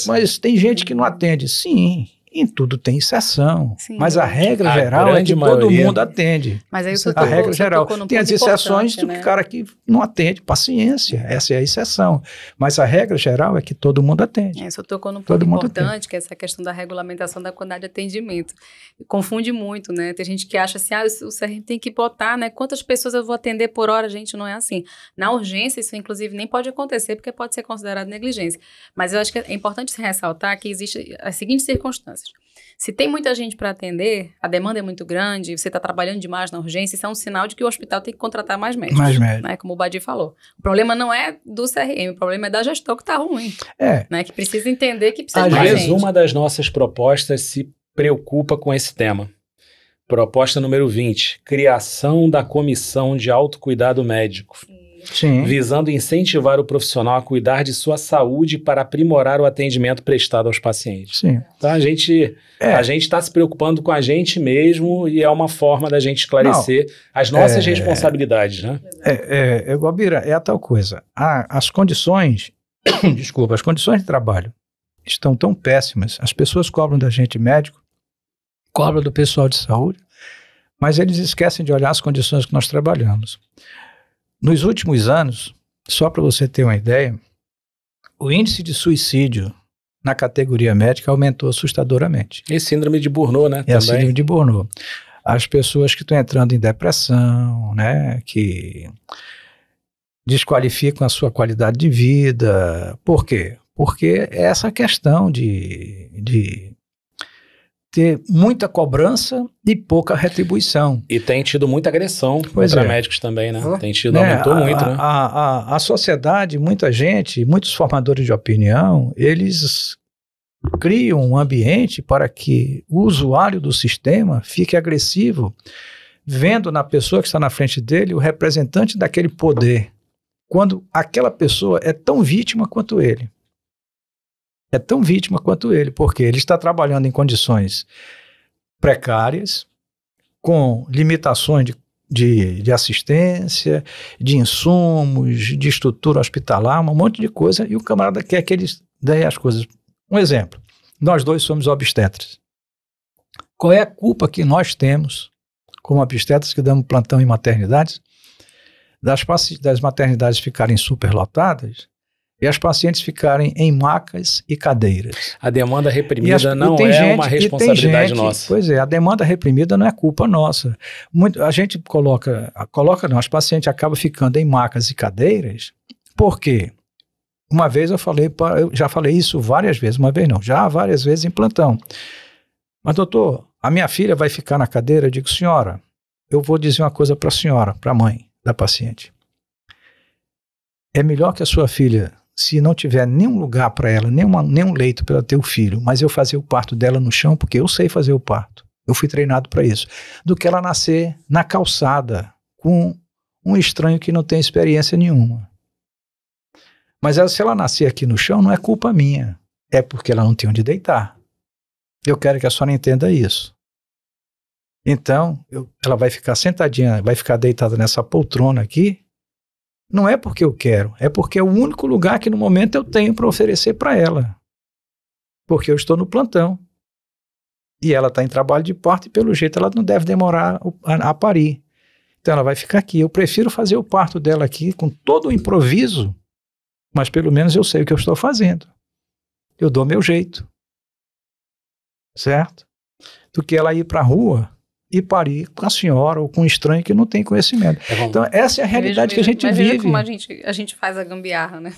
Mas tem gente que não atende. Sim, em tudo tem exceção. Sim, mas a regra geral é que todo mundo atende. Mas aí a regra geral. Tem as exceções do cara que não atende. Paciência, essa é a exceção. Mas a regra geral é que todo mundo atende. Você tocou num ponto importante, que é essa questão da regulamentação da quantidade de atendimento. Confunde muito, né? Tem gente que acha assim, o CRM tem que botar, né? Quantas pessoas eu vou atender por hora? Gente, não é assim. Na urgência, isso inclusive nem pode acontecer, porque pode ser considerado negligência. Mas eu acho que é importante se ressaltar que existem as seguintes circunstâncias. Se tem muita gente para atender, a demanda é muito grande, você está trabalhando demais na urgência, isso é um sinal de que o hospital tem que contratar mais médicos. Né, como o Badi falou. O problema não é do CRM, o problema é da gestão que está ruim. Né, que precisa entender que precisa de mais gente. Às vezes, uma das nossas propostas se preocupa com esse tema. Proposta número 20, criação da comissão de autocuidado médico. Sim. Visando incentivar o profissional a cuidar de sua saúde para aprimorar o atendimento prestado aos pacientes. Sim. Então, a gente está se preocupando com a gente mesmo e é uma forma da gente esclarecer as nossas responsabilidades, né? Guabira, é a tal coisa. As condições, as condições de trabalho estão tão péssimas, as pessoas cobram da gente médico, cobram do pessoal de saúde, mas eles esquecem de olhar as condições que nós trabalhamos. Nos últimos anos, só para você ter uma ideia, o índice de suicídio na categoria médica aumentou assustadoramente. E síndrome de Burnout, né? A síndrome de Burnout. As pessoas que estão entrando em depressão, né? Que desqualificam a sua qualidade de vida. Por quê? Porque é essa questão de ter muita cobrança e pouca retribuição. E tem tido muita agressão contra médicos também, né? Tem tido, aumentou muito, né? A sociedade, muita gente, muitos formadores de opinião, eles criam um ambiente para que o usuário do sistema fique agressivo, vendo na pessoa que está na frente dele o representante daquele poder, quando aquela pessoa é tão vítima quanto ele. É tão vítima quanto ele, porque ele está trabalhando em condições precárias, com limitações de assistência, de insumos, de estrutura hospitalar, um monte de coisa, e o camarada quer que eles deem as coisas. Um exemplo, nós dois somos obstetras. Qual é a culpa que nós temos, como obstetras que damos plantão em maternidades, das maternidades ficarem superlotadas e as pacientes ficarem em macas e cadeiras? A demanda reprimida não é uma responsabilidade nossa. Pois é, a demanda reprimida não é culpa nossa. A gente não, as pacientes acabam ficando em macas e cadeiras, porque uma vez eu já falei isso várias vezes, uma vez não, já várias vezes em plantão. Mas doutor, a minha filha vai ficar na cadeira? Eu digo, senhora, eu vou dizer uma coisa para a senhora, para a mãe da paciente. É melhor que a sua filha, se não tiver nenhum lugar para ela, nenhum leito para ela ter o filho, mas eu fazer o parto dela no chão, porque eu sei fazer o parto, eu fui treinado para isso, do que ela nascer na calçada com um estranho que não tem experiência nenhuma. Mas se ela nascer aqui no chão, não é culpa minha, é porque ela não tem onde deitar. Eu quero que a senhora entenda isso. Então, ela vai ficar sentadinha, vai ficar deitada nessa poltrona aqui, não é porque eu quero, é porque é o único lugar que no momento eu tenho para oferecer para ela. Porque eu estou no plantão. E ela está em trabalho de parto e pelo jeito ela não deve demorar a parir. Então ela vai ficar aqui. Eu prefiro fazer o parto dela aqui com todo o improviso, mas pelo menos eu sei o que eu estou fazendo. Eu dou meu jeito. Certo? Do que ela ir para a rua e parir com a senhora ou com um estranho que não tem conhecimento. Então, essa é a realidade que a gente vive. Veja como a gente faz a gambiarra, né?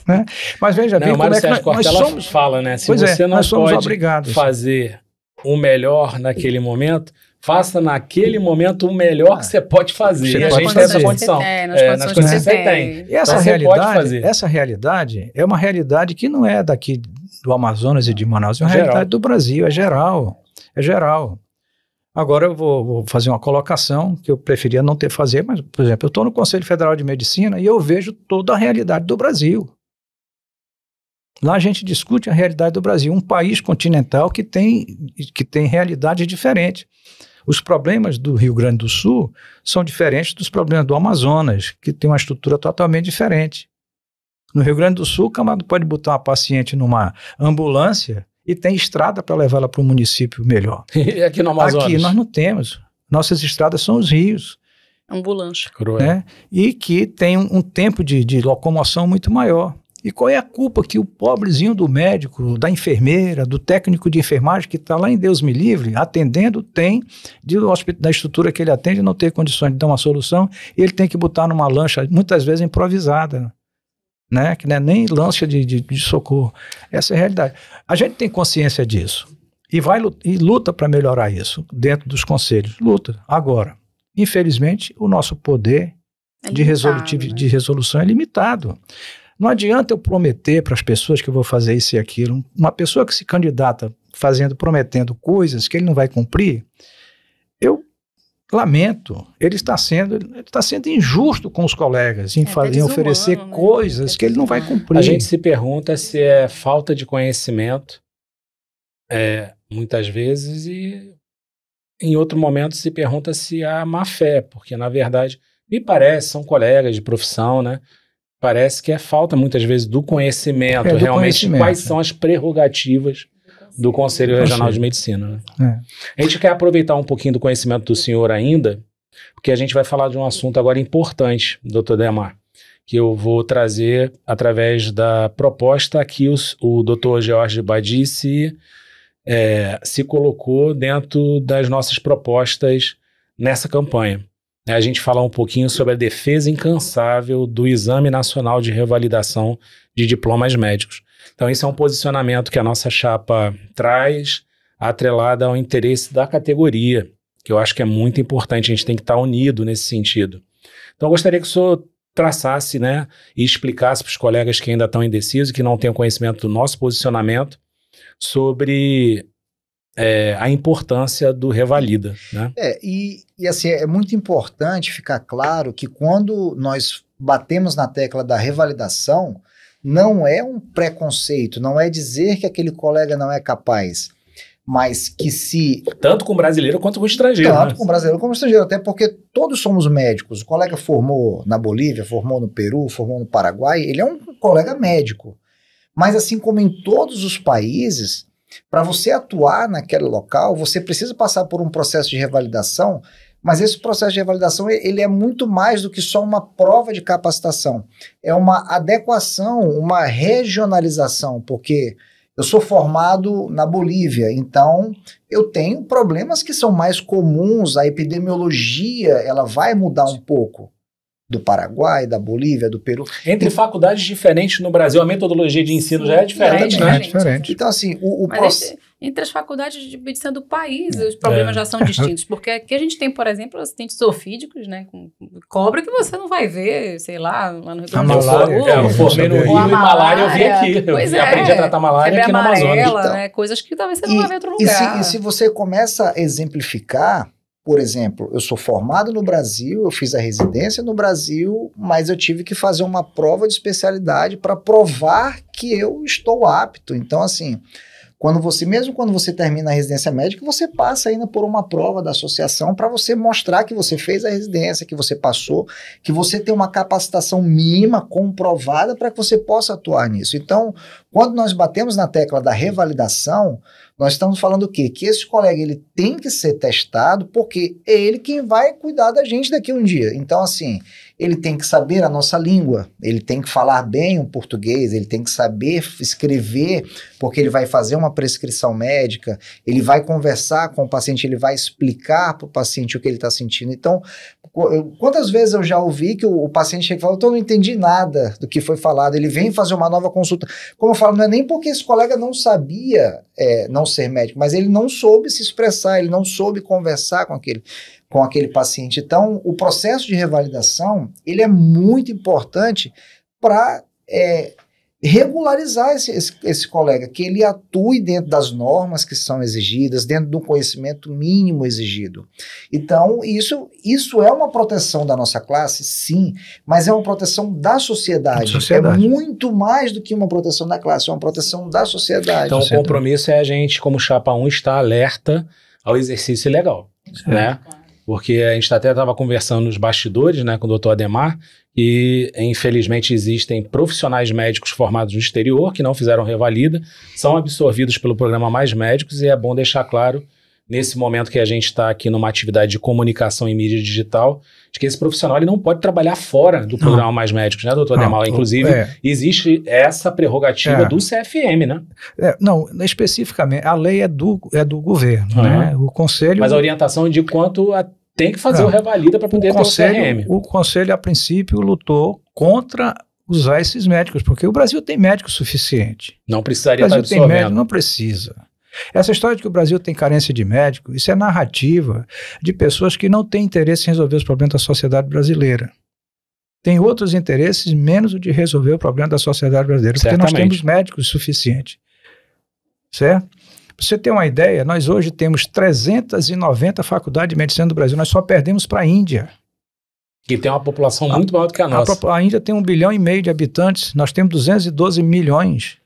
Mas veja bem como é que nós somos... fala, né? Se você não pode fazer o melhor naquele momento, faça naquele momento o melhor que você pode fazer. A gente tem essa condição. Nas condições que você tem. E essa realidade é uma realidade que não é daqui do Amazonas e de Manaus, é uma realidade do Brasil, é geral. É geral. Agora eu vou fazer uma colocação que eu preferia não ter fazer, mas, por exemplo, eu estou no Conselho Federal de Medicina e eu vejo toda a realidade do Brasil. Lá a gente discute a realidade do Brasil, um país continental que tem realidades diferentes. Os problemas do Rio Grande do Sul são diferentes dos problemas do Amazonas, que tem uma estrutura totalmente diferente. No Rio Grande do Sul, o camarada pode botar uma paciente numa ambulância e tem estrada para levar ela para um município melhor. E aqui no Amazonas? Aqui nós não temos. Nossas estradas são os rios. Ambulância. Né? E que tem um tempo de locomoção muito maior. E qual é a culpa que o pobrezinho do médico, da enfermeira, do técnico de enfermagem que está lá em Deus me livre, atendendo, tem, da estrutura que ele atende, não ter condições de dar uma solução, e ele tem que botar numa lancha, muitas vezes improvisada, né? Que não é nem lancha de socorro. Essa é a realidade. A gente tem consciência disso e luta para melhorar isso dentro dos conselhos. Luta. Agora, infelizmente, o nosso poder de resolução é limitado. Não adianta eu prometer para as pessoas que eu vou fazer isso e aquilo. Uma pessoa que se candidata prometendo coisas que ele não vai cumprir, eu lamento. Ele está sendo injusto com os colegas em oferecer coisas que ele não vai cumprir. A gente se pergunta se é falta de conhecimento, muitas vezes, e em outro momento se pergunta se há má fé, porque na verdade, me parece, são colegas de profissão, né? Parece que é falta, muitas vezes, do conhecimento, realmente, quais são as prerrogativas do Conselho Regional de Medicina. Né? A gente quer aproveitar um pouquinho do conhecimento do senhor ainda, porque a gente vai falar de um assunto agora importante, doutor Demar, que eu vou trazer através da proposta que o doutor George Badi se colocou dentro das nossas propostas nessa campanha. A gente falar um pouquinho sobre a defesa incansável do Exame Nacional de Revalidação de Diplomas Médicos. Então, esse é um posicionamento que a nossa chapa traz, atrelada ao interesse da categoria, que eu acho que é muito importante, a gente tem que estar unido nesse sentido. Então, eu gostaria que o senhor traçasse, né, e explicasse para os colegas que ainda estão indecisos, que não têm conhecimento do nosso posicionamento, sobre a importância do Revalida, né? E assim, é muito importante ficar claro que quando nós batemos na tecla da revalidação, não é um preconceito, não é dizer que aquele colega não é capaz, mas que se... Tanto com o brasileiro quanto com o estrangeiro. Tanto né? com o brasileiro como o estrangeiro, até porque todos somos médicos. O colega formou na Bolívia, formou no Peru, formou no Paraguai, ele é um colega médico. Mas assim como em todos os países, para você atuar naquele local, você precisa passar por um processo de revalidação, mas esse processo de revalidação ele é muito mais do que só uma prova de capacitação. É uma adequação, uma regionalização, porque eu sou formado na Bolívia, então eu tenho problemas que são mais comuns, a epidemiologia ela vai mudar um pouco. Do Paraguai, da Bolívia, do Peru. Entre faculdades diferentes no Brasil, a metodologia de ensino já é diferente, né? É diferente. Então, assim, entre as faculdades de medicina do país, os problemas já são distintos. Porque aqui a gente tem, por exemplo, acidentes zoofídicos, né? Com cobra que você não vai ver, sei lá no Rio Grande do Sul. Eu formei no Rio e malária eu vi aqui. Eu aprendi a tratar malária aqui no Amazonas. Então, né? Coisas que talvez você não vai ver em outro lugar. E se você começa a exemplificar... Por exemplo, eu sou formado no Brasil, eu fiz a residência no Brasil, mas eu tive que fazer uma prova de especialidade para provar que eu estou apto. Então, assim, mesmo quando você termina a residência médica, você passa ainda por uma prova da associação para você mostrar que você fez a residência, que você passou, que você tem uma capacitação mínima comprovada para que você possa atuar nisso. Então, quando nós batemos na tecla da revalidação, nós estamos falando o quê? Que esse colega ele tem que ser testado porque é ele quem vai cuidar da gente daqui um dia. Então, assim, ele tem que saber a nossa língua, ele tem que falar bem o português, ele tem que saber escrever, porque ele vai fazer uma prescrição médica, ele vai conversar com o paciente, ele vai explicar para o paciente o que ele está sentindo. Então, quantas vezes eu já ouvi que o paciente chega e fala, eu não entendi nada do que foi falado, ele vem fazer uma nova consulta. Como eu falo, não é nem porque esse colega não sabia não ser médico, mas ele não soube se expressar, ele não soube conversar com aquele paciente. Então, o processo de revalidação, ele é muito importante para regularizar esse colega, que ele atue dentro das normas que são exigidas, dentro do conhecimento mínimo exigido. Então, isso é uma proteção da nossa classe, sim, mas é uma proteção da sociedade. É muito mais do que uma proteção da classe, é uma proteção da sociedade. Então, o compromisso é a gente, como Chapa 1, estar alerta ao exercício ilegal, né? Porque a gente até estava conversando nos bastidores, né, com o Dr. Ademar, e infelizmente existem profissionais médicos formados no exterior que não fizeram revalida, são absorvidos pelo programa Mais Médicos, e é bom deixar claro, nesse momento que a gente está aqui numa atividade de comunicação em mídia digital, de que esse profissional ele não pode trabalhar fora do programa Mais Médicos, né, doutor Ademar? Inclusive, existe essa prerrogativa do CFM, né? Não, especificamente, a lei é do governo, né? O conselho... Mas a orientação de quanto tem que fazer o revalida para poder ter o CRM. O conselho, a princípio, lutou contra usar esses médicos, porque o Brasil tem médico suficiente. Não precisaria estar absorvendo. O Brasil tem médico, não precisa. Essa história de que o Brasil tem carência de médico, isso é narrativa de pessoas que não têm interesse em resolver os problemas da sociedade brasileira. Tem outros interesses, menos o de resolver o problema da sociedade brasileira, porque nós temos médicos suficientes. Certo? Para você ter uma ideia, nós hoje temos 390 faculdades de medicina do Brasil, nós só perdemos para a Índia. Que tem uma população muito maior do que a nossa. A Índia tem 1,5 bilhão de habitantes, nós temos 212 milhões.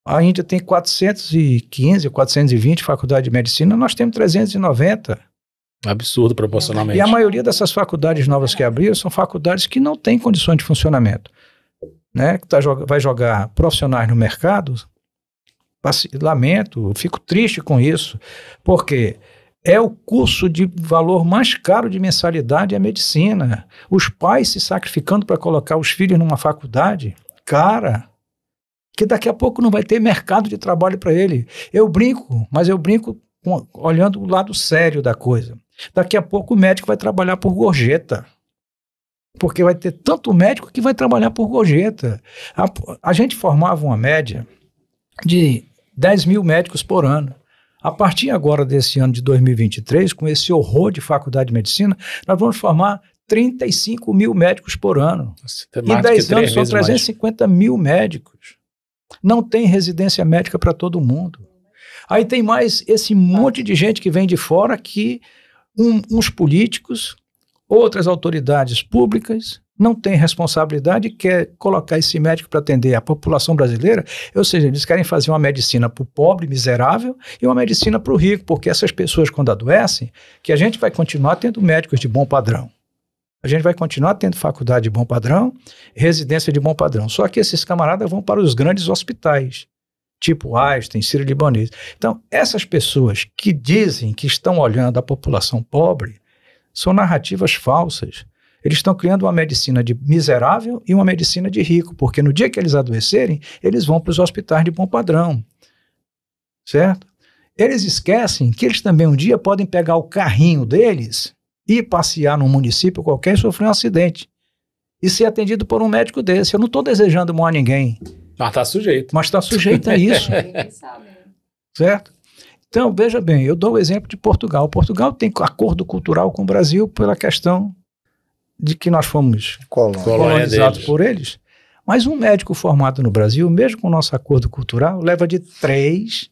A Índia tem 415, 420 faculdades de medicina, nós temos 390. Absurdo proporcionalmente. E a maioria dessas faculdades novas que abriram são faculdades que não têm condições de funcionamento. Né? Vai jogar profissionais no mercado. Lamento, fico triste com isso, porque é o curso de valor mais caro de mensalidade, é a medicina. Os pais se sacrificando para colocar os filhos numa faculdade, cara, que daqui a pouco não vai ter mercado de trabalho para ele. Eu brinco, mas eu brinco olhando o lado sério da coisa. Daqui a pouco o médico vai trabalhar por gorjeta. Porque vai ter tanto médico que vai trabalhar por gorjeta. A gente formava uma média de 10 mil médicos por ano. A partir agora desse ano de 2023, com esse horror de faculdade de medicina, nós vamos formar 35 mil médicos por ano. Em 10 anos são 350 mil médicos. Não tem residência médica para todo mundo. Aí tem mais esse monte de gente que vem de fora que uns políticos, outras autoridades públicas não têm responsabilidade e quer colocar esse médico para atender a população brasileira, ou seja, eles querem fazer uma medicina para o pobre, miserável, e uma medicina para o rico, porque essas pessoas quando adoecem, que a gente vai continuar tendo médicos de bom padrão. A gente vai continuar tendo faculdade de bom padrão, residência de bom padrão. Só que esses camaradas vão para os grandes hospitais, tipo Einstein, Sírio-Libanês. Então, essas pessoas que dizem que estão olhando a população pobre, são narrativas falsas. Eles estão criando uma medicina de miserável e uma medicina de rico, porque no dia que eles adoecerem, eles vão para os hospitais de bom padrão, certo? Eles esquecem que eles também um dia podem pegar o carrinho deles e passear num município qualquer e sofrer um acidente e ser atendido por um médico desse. Eu não estou desejando mal a ninguém. Mas está sujeito. Mas está sujeito a isso, certo? Então, veja bem, eu dou o exemplo de Portugal. Portugal tem acordo cultural com o Brasil pela questão de que nós fomos colonizados por eles. Mas um médico formado no Brasil, mesmo com o nosso acordo cultural, leva de 3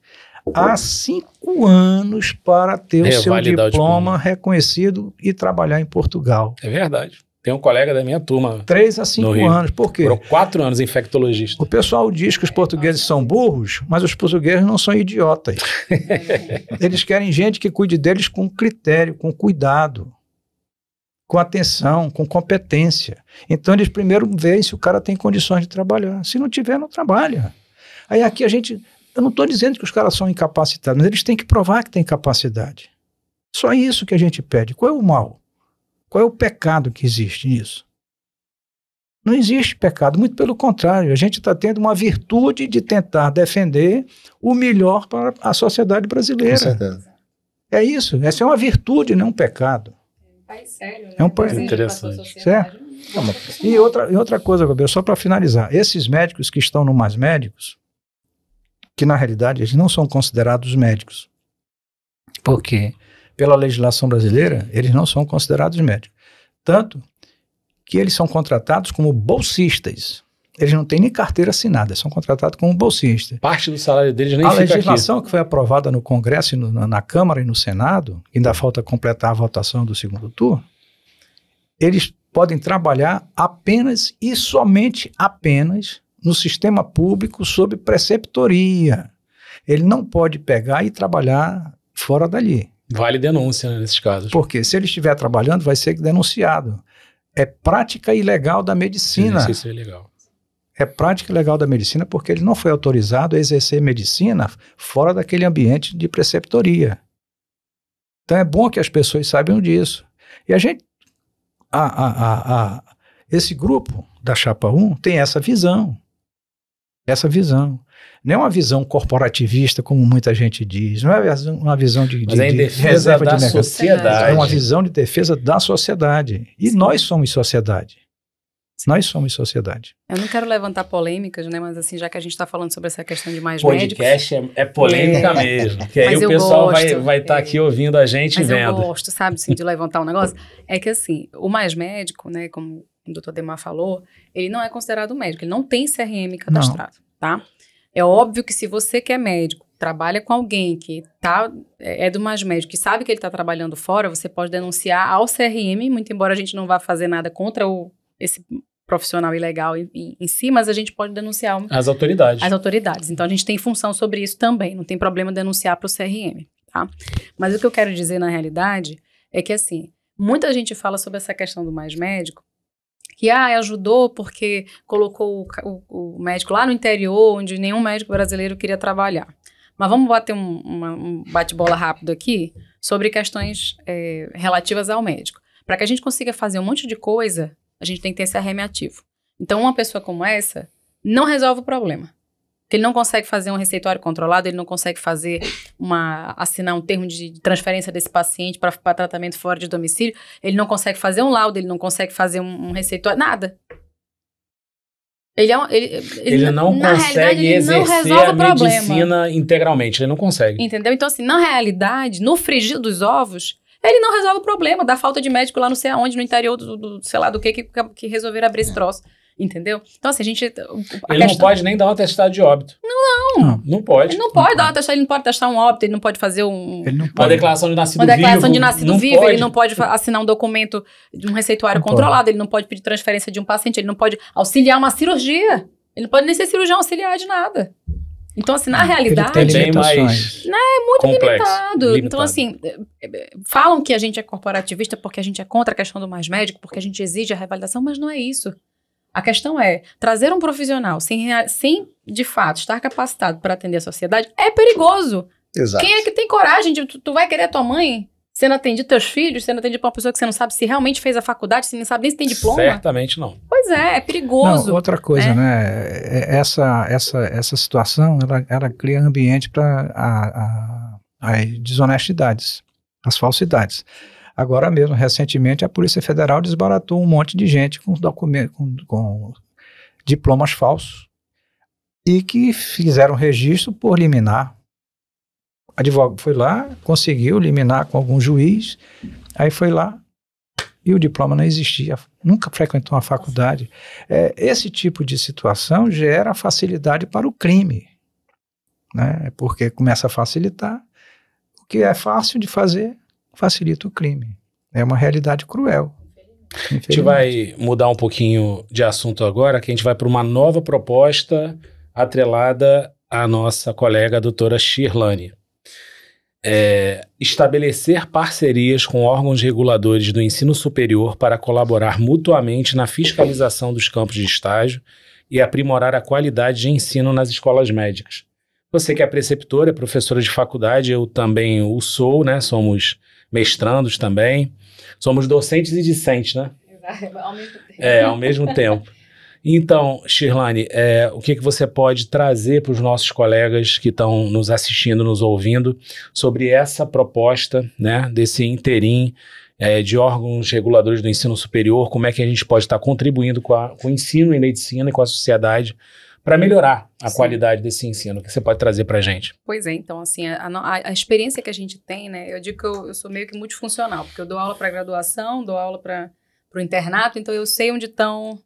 a 5 anos para ter o seu diploma reconhecido e trabalhar em Portugal. É verdade. Tem um colega da minha turma. 3 a 5 anos. Por quê? Foram 4 anos infectologista. O pessoal diz que os portugueses são burros, mas os portugueses não são idiotas. Eles querem gente que cuide deles com critério, com cuidado, com atenção, com competência. Então eles primeiro veem se o cara tem condições de trabalhar. Se não tiver, não trabalha. Aí aqui eu não estou dizendo que os caras são incapacitados, mas eles têm que provar que têm capacidade. Só isso que a gente pede. Qual é o mal? Qual é o pecado que existe nisso? Não existe pecado, muito pelo contrário. A gente está tendo uma virtude de tentar defender o melhor para a sociedade brasileira. Com certeza. É isso. Essa é uma virtude, não um pecado. Sério, né? É um país interessante. Certo? E outra coisa, Gabriel, só para finalizar. Esses médicos que estão no Mais Médicos, que na realidade eles não são considerados médicos. Por quê? Pela legislação brasileira, eles não são considerados médicos. Tanto que eles são contratados como bolsistas. Eles não têm nem carteira assinada, são contratados como bolsistas. Parte do salário deles nem fica aqui. A legislação que foi aprovada no Congresso, na Câmara e no Senado, ainda falta completar a votação do segundo turno, eles podem trabalhar apenas e somente apenas no sistema público sob preceptoria. Ele não pode pegar e trabalhar fora dali. Vale denúncia, né, nesses casos. Porque se ele estiver trabalhando, vai ser denunciado. É prática ilegal da medicina. Sim, isso é ilegal. É prática ilegal da medicina porque ele não foi autorizado a exercer medicina fora daquele ambiente de preceptoria. Então é bom que as pessoas saibam disso. E a gente, esse grupo da Chapa 1 tem essa visão. Essa visão. Não é uma visão corporativista, como muita gente diz. Não é uma visão de defesa da sociedade. É uma visão de defesa da sociedade. E sim, nós somos sociedade. Nós somos sociedade. Eu não quero levantar polêmicas, né? Mas assim, já que a gente está falando sobre essa questão de mais médicos... Podcast é polêmica mesmo. Que aí o pessoal vai estar aqui ouvindo a gente e vendo. Mas eu gosto, sabe, assim, de levantar um negócio. É que assim, o mais médico, né? Como o doutor Demar falou, ele não é considerado médico. Ele não tem CRM cadastrado, tá? É óbvio que se você que é médico, trabalha com alguém que é do mais médico, que sabe que ele está trabalhando fora, você pode denunciar ao CRM, muito embora a gente não vá fazer nada contra esse profissional ilegal em si, mas a gente pode denunciar as autoridades. As autoridades. Então, a gente tem função sobre isso também. Não tem problema denunciar para o CRM, tá? Mas o que eu quero dizer, na realidade, é que, assim, muita gente fala sobre essa questão do mais médico, que ajudou porque colocou o médico lá no interior, onde nenhum médico brasileiro queria trabalhar. Mas vamos bater um bate-bola rápido aqui sobre questões relativas ao médico. Para que a gente consiga fazer um monte de coisa, a gente tem que ter esse CRM ativo. Então, uma pessoa como essa não resolve o problema. Ele não consegue fazer um receituário controlado, ele não consegue assinar um termo de transferência desse paciente para tratamento fora de domicílio, ele não consegue fazer um laudo, ele não consegue fazer um receituário, nada. Ele não consegue exercer a medicina integralmente, ele não consegue. Entendeu? Então, assim, na realidade, no frigir dos ovos, ele não resolve o problema da falta de médico lá não sei aonde, no interior sei lá do que resolveram abrir esse troço. Entendeu? Então, assim, a gente... Ele não pode nem dar um atestado de óbito. Não pode. Ele não pode dar um atestado, ele não pode testar um óbito, ele não pode fazer uma declaração de nascido uma vivo. declaração de nascido vivo, pode. ele não pode assinar um documento de um receituário controlado, ele não pode pedir transferência de um paciente, ele não pode auxiliar uma cirurgia. Ele não pode nem ser cirurgião auxiliar de nada. Então, assim, na realidade... Ele tem limitações. É muito complexo, limitado. Então, assim, falam que a gente é corporativista porque a gente é contra a questão do mais médico, porque a gente exige a revalidação, mas não é isso. A questão é, trazer um profissional sem de fato, estar capacitado para atender a sociedade é perigoso. Exato. Quem é que tem coragem de... Tu vai querer a tua mãe sendo atendido, teus filhos, sendo atendido por uma pessoa que você não sabe se realmente fez a faculdade, se não sabe nem se tem diploma? Certamente não. Pois é perigoso. Não, outra coisa, né? Essa situação, ela cria ambiente para as desonestidades, as falsidades. Agora mesmo, recentemente, a Polícia Federal desbaratou um monte de gente com documentos, com diplomas falsos e que fizeram registro por liminar. O advogado foi lá, conseguiu liminar com algum juiz, aí foi lá e o diploma não existia, nunca frequentou uma faculdade. Esse tipo de situação gera facilidade para o crime, né? Porque começa a facilitar, o que é fácil de fazer facilita o crime. É uma realidade cruel. A gente vai mudar um pouquinho de assunto agora, que a gente vai para uma nova proposta atrelada à nossa colega a doutora Shirlane. Estabelecer parcerias com órgãos reguladores do ensino superior para colaborar mutuamente na fiscalização dos campos de estágio e aprimorar a qualidade de ensino nas escolas médicas. Você que é preceptora, é professora de faculdade, eu também o sou, né? Somos mestrandos também. Somos docentes e discentes, né? Ao mesmo tempo. Ao mesmo tempo. Então, Shirlane, o que você pode trazer para os nossos colegas que estão nos assistindo, nos ouvindo, sobre essa proposta, né, desse interim de órgãos reguladores do ensino superior, como é que a gente pode estar contribuindo com o ensino em medicina e com a sociedade para melhorar a qualidade desse ensino? O que você pode trazer para a gente? Pois é, então, assim, a experiência que a gente tem, né, eu digo que eu sou meio que multifuncional, porque eu dou aula para graduação, dou aula para o internato, então eu sei onde estão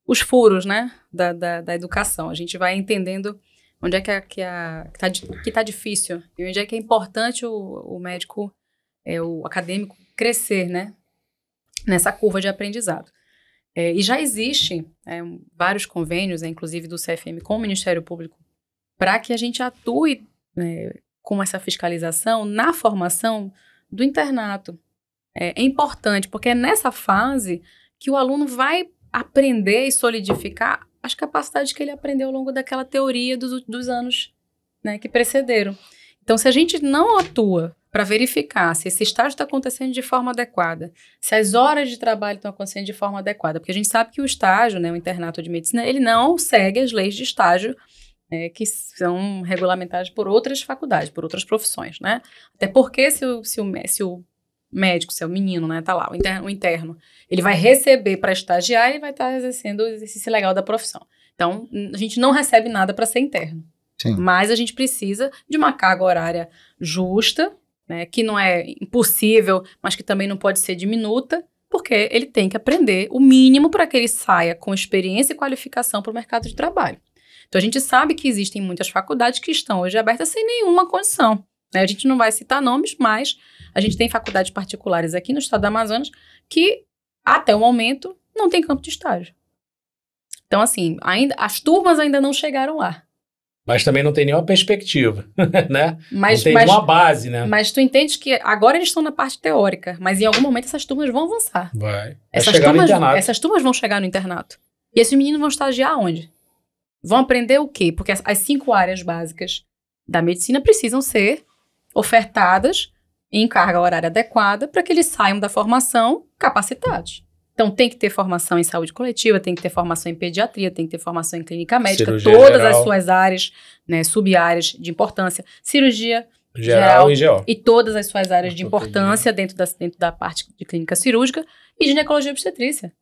os furos, né, da educação. A gente vai entendendo onde é que tá difícil e onde é que é importante o médico, o acadêmico crescer, né, nessa curva de aprendizado. E já existe vários convênios, inclusive do CFM com o Ministério Público, para que a gente atue com essa fiscalização na formação do internato. É importante, porque é nessa fase que o aluno vai aprender e solidificar as capacidades que ele aprendeu ao longo daquela teoria dos anos, né, que precederam. Então, se a gente não atua para verificar se esse estágio está acontecendo de forma adequada, se as horas de trabalho estão acontecendo de forma adequada, porque a gente sabe que o estágio, né, o internato de medicina, ele não segue as leis de estágio que são regulamentadas por outras faculdades, por outras profissões, né? Até porque se o médico, se é o menino, né, tá lá, o interno, ele vai receber para estagiar e vai estar exercendo o exercício legal da profissão. Então, a gente não recebe nada para ser interno. Sim. Mas a gente precisa de uma carga horária justa, né, que não é impossível, mas que também não pode ser diminuta, porque ele tem que aprender o mínimo para que ele saia com experiência e qualificação para o mercado de trabalho. Então, a gente sabe que existem muitas faculdades que estão hoje abertas sem nenhuma condição, né? A gente não vai citar nomes, mas a gente tem faculdades particulares aqui no estado do Amazonas que, até o momento, não tem campo de estágio. Então, assim, as turmas ainda não chegaram lá. Mas também não tem nenhuma perspectiva, né? Não tem nenhuma base, né? Mas tu entende que agora eles estão na parte teórica, mas em algum momento essas turmas vão avançar. Vai chegar no internato. Essas turmas vão chegar no internato. E esses meninos vão estagiar onde? Vão aprender o quê? Porque as 5 áreas básicas da medicina precisam ser ofertadas em carga horária adequada para que eles saiam da formação capacitados. Então, tem que ter formação em saúde coletiva, tem que ter formação em pediatria, tem que ter formação em clínica médica, cirurgia todas geral, as suas áreas, né, sub-áreas de importância, cirurgia geral e GO. E todas as suas áreas de importância dentro da parte de clínica cirúrgica e ginecologia e obstetrícia.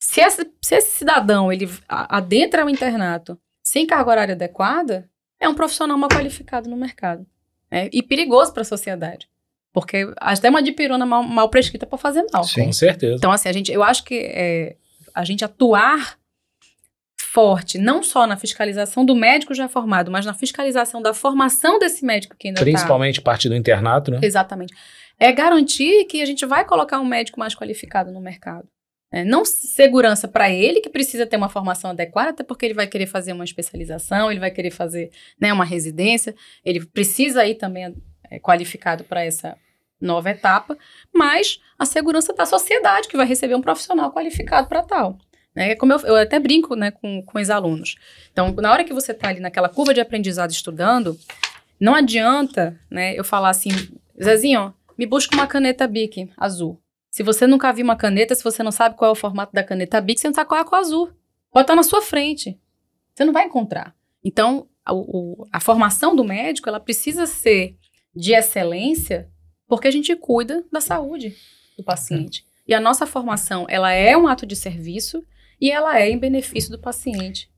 Se esse cidadão ele adentra o internato sem carga horária adequada, é um profissional mal qualificado no mercado. E perigoso para a sociedade. Porque até uma dipirona mal prescrita para fazer mal. Sim, com certeza. Então, assim, eu acho que a gente atuar forte, não só na fiscalização do médico já formado, mas na fiscalização da formação desse médico que ainda está... Principalmente parte do internato, né? Exatamente. É garantir que a gente vai colocar um médico mais qualificado no mercado. Não segurança para ele, que precisa ter uma formação adequada, até porque ele vai querer fazer uma especialização, ele vai querer fazer, né, uma residência, ele precisa ir também qualificado para essa nova etapa, mas a segurança da sociedade, que vai receber um profissional qualificado para tal. Como eu até brinco, né, com os alunos. Então, na hora que você está ali naquela curva de aprendizado estudando, não adianta, né, eu falar assim, Zezinho, me busca uma caneta Bic azul. Se você nunca viu uma caneta, se você não sabe qual é o formato da caneta Bic, você não sabe qual é a cor azul. Pode estar na sua frente. Você não vai encontrar. Então, a formação do médico, ela precisa ser de excelência, porque a gente cuida da saúde do paciente. E a nossa formação, ela é um ato de serviço e ela é em benefício do paciente.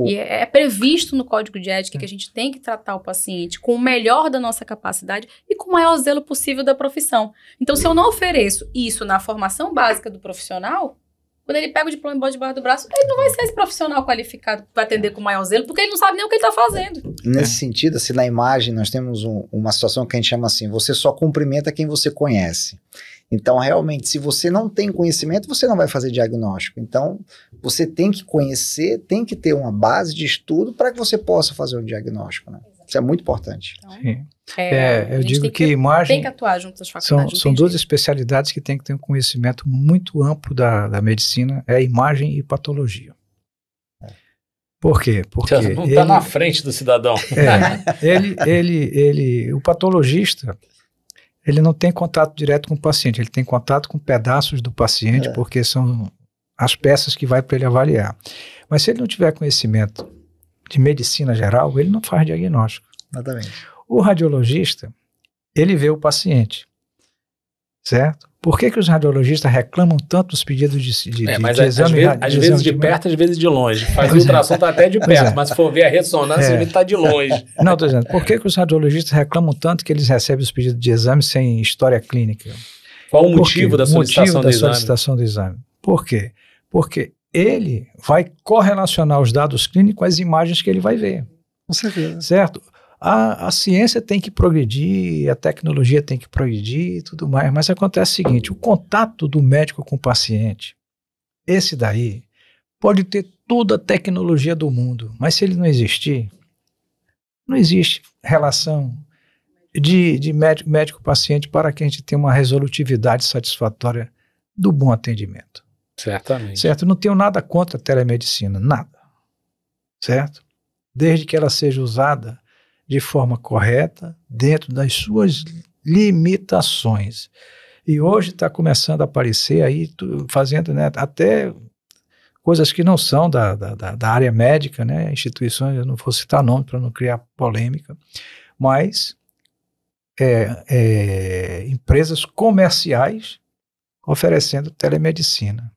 E é previsto no Código de Ética que a gente tem que tratar o paciente com o melhor da nossa capacidade e com o maior zelo possível da profissão. Então, se eu não ofereço isso na formação básica do profissional, quando ele pega o diploma e bota debaixo do braço, ele não vai ser esse profissional qualificado para atender com o maior zelo, porque ele não sabe nem o que ele está fazendo. Nesse sentido, assim, na imagem, nós temos uma situação que a gente chama assim, você só cumprimenta quem você conhece. Então, realmente, se você não tem conhecimento, você não vai fazer diagnóstico. Então, você tem que conhecer, tem que ter uma base de estudo para que você possa fazer um diagnóstico, né? Isso é muito importante. Então, Sim. Eu digo que imagem... Tem que atuar junto às faculdades. São duas especialidades que tem que ter um conhecimento muito amplo da medicina, é imagem e patologia. Por quê? Porque você não está na frente do cidadão. O patologista... Ele não tem contato direto com o paciente, ele tem contato com pedaços do paciente, porque são as peças que vai para ele avaliar. Mas se ele não tiver conhecimento de medicina geral, ele não faz diagnóstico. Exatamente. O radiologista, ele vê o paciente, certo? Por que os radiologistas reclamam tanto dos pedidos de exame? Às vezes de perto, às vezes de longe. Fazer o ultrassom está até de perto, mas se for ver a ressonância, ele está de longe. Não, estou dizendo, por que os radiologistas reclamam tanto que eles recebem os pedidos de exame sem história clínica? Qual o motivo da solicitação do exame? Por quê? Porque ele vai correlacionar os dados clínicos com as imagens que ele vai ver. Com certeza. Certo? A ciência tem que progredir, a tecnologia tem que progredir e tudo mais, mas acontece o seguinte, o contato do médico com o paciente, esse daí, pode ter toda a tecnologia do mundo, mas se ele não existir, não existe relação de médico-paciente para que a gente tenha uma resolutividade satisfatória do bom atendimento. Certamente. Certo? Não tenho nada contra a telemedicina, nada. Certo? Desde que ela seja usada de forma correta, dentro das suas limitações. E hoje está começando a aparecer aí, fazendo, né, até coisas que não são da área médica, né, instituições, eu não vou citar nome para não criar polêmica, mas empresas comerciais oferecendo telemedicina,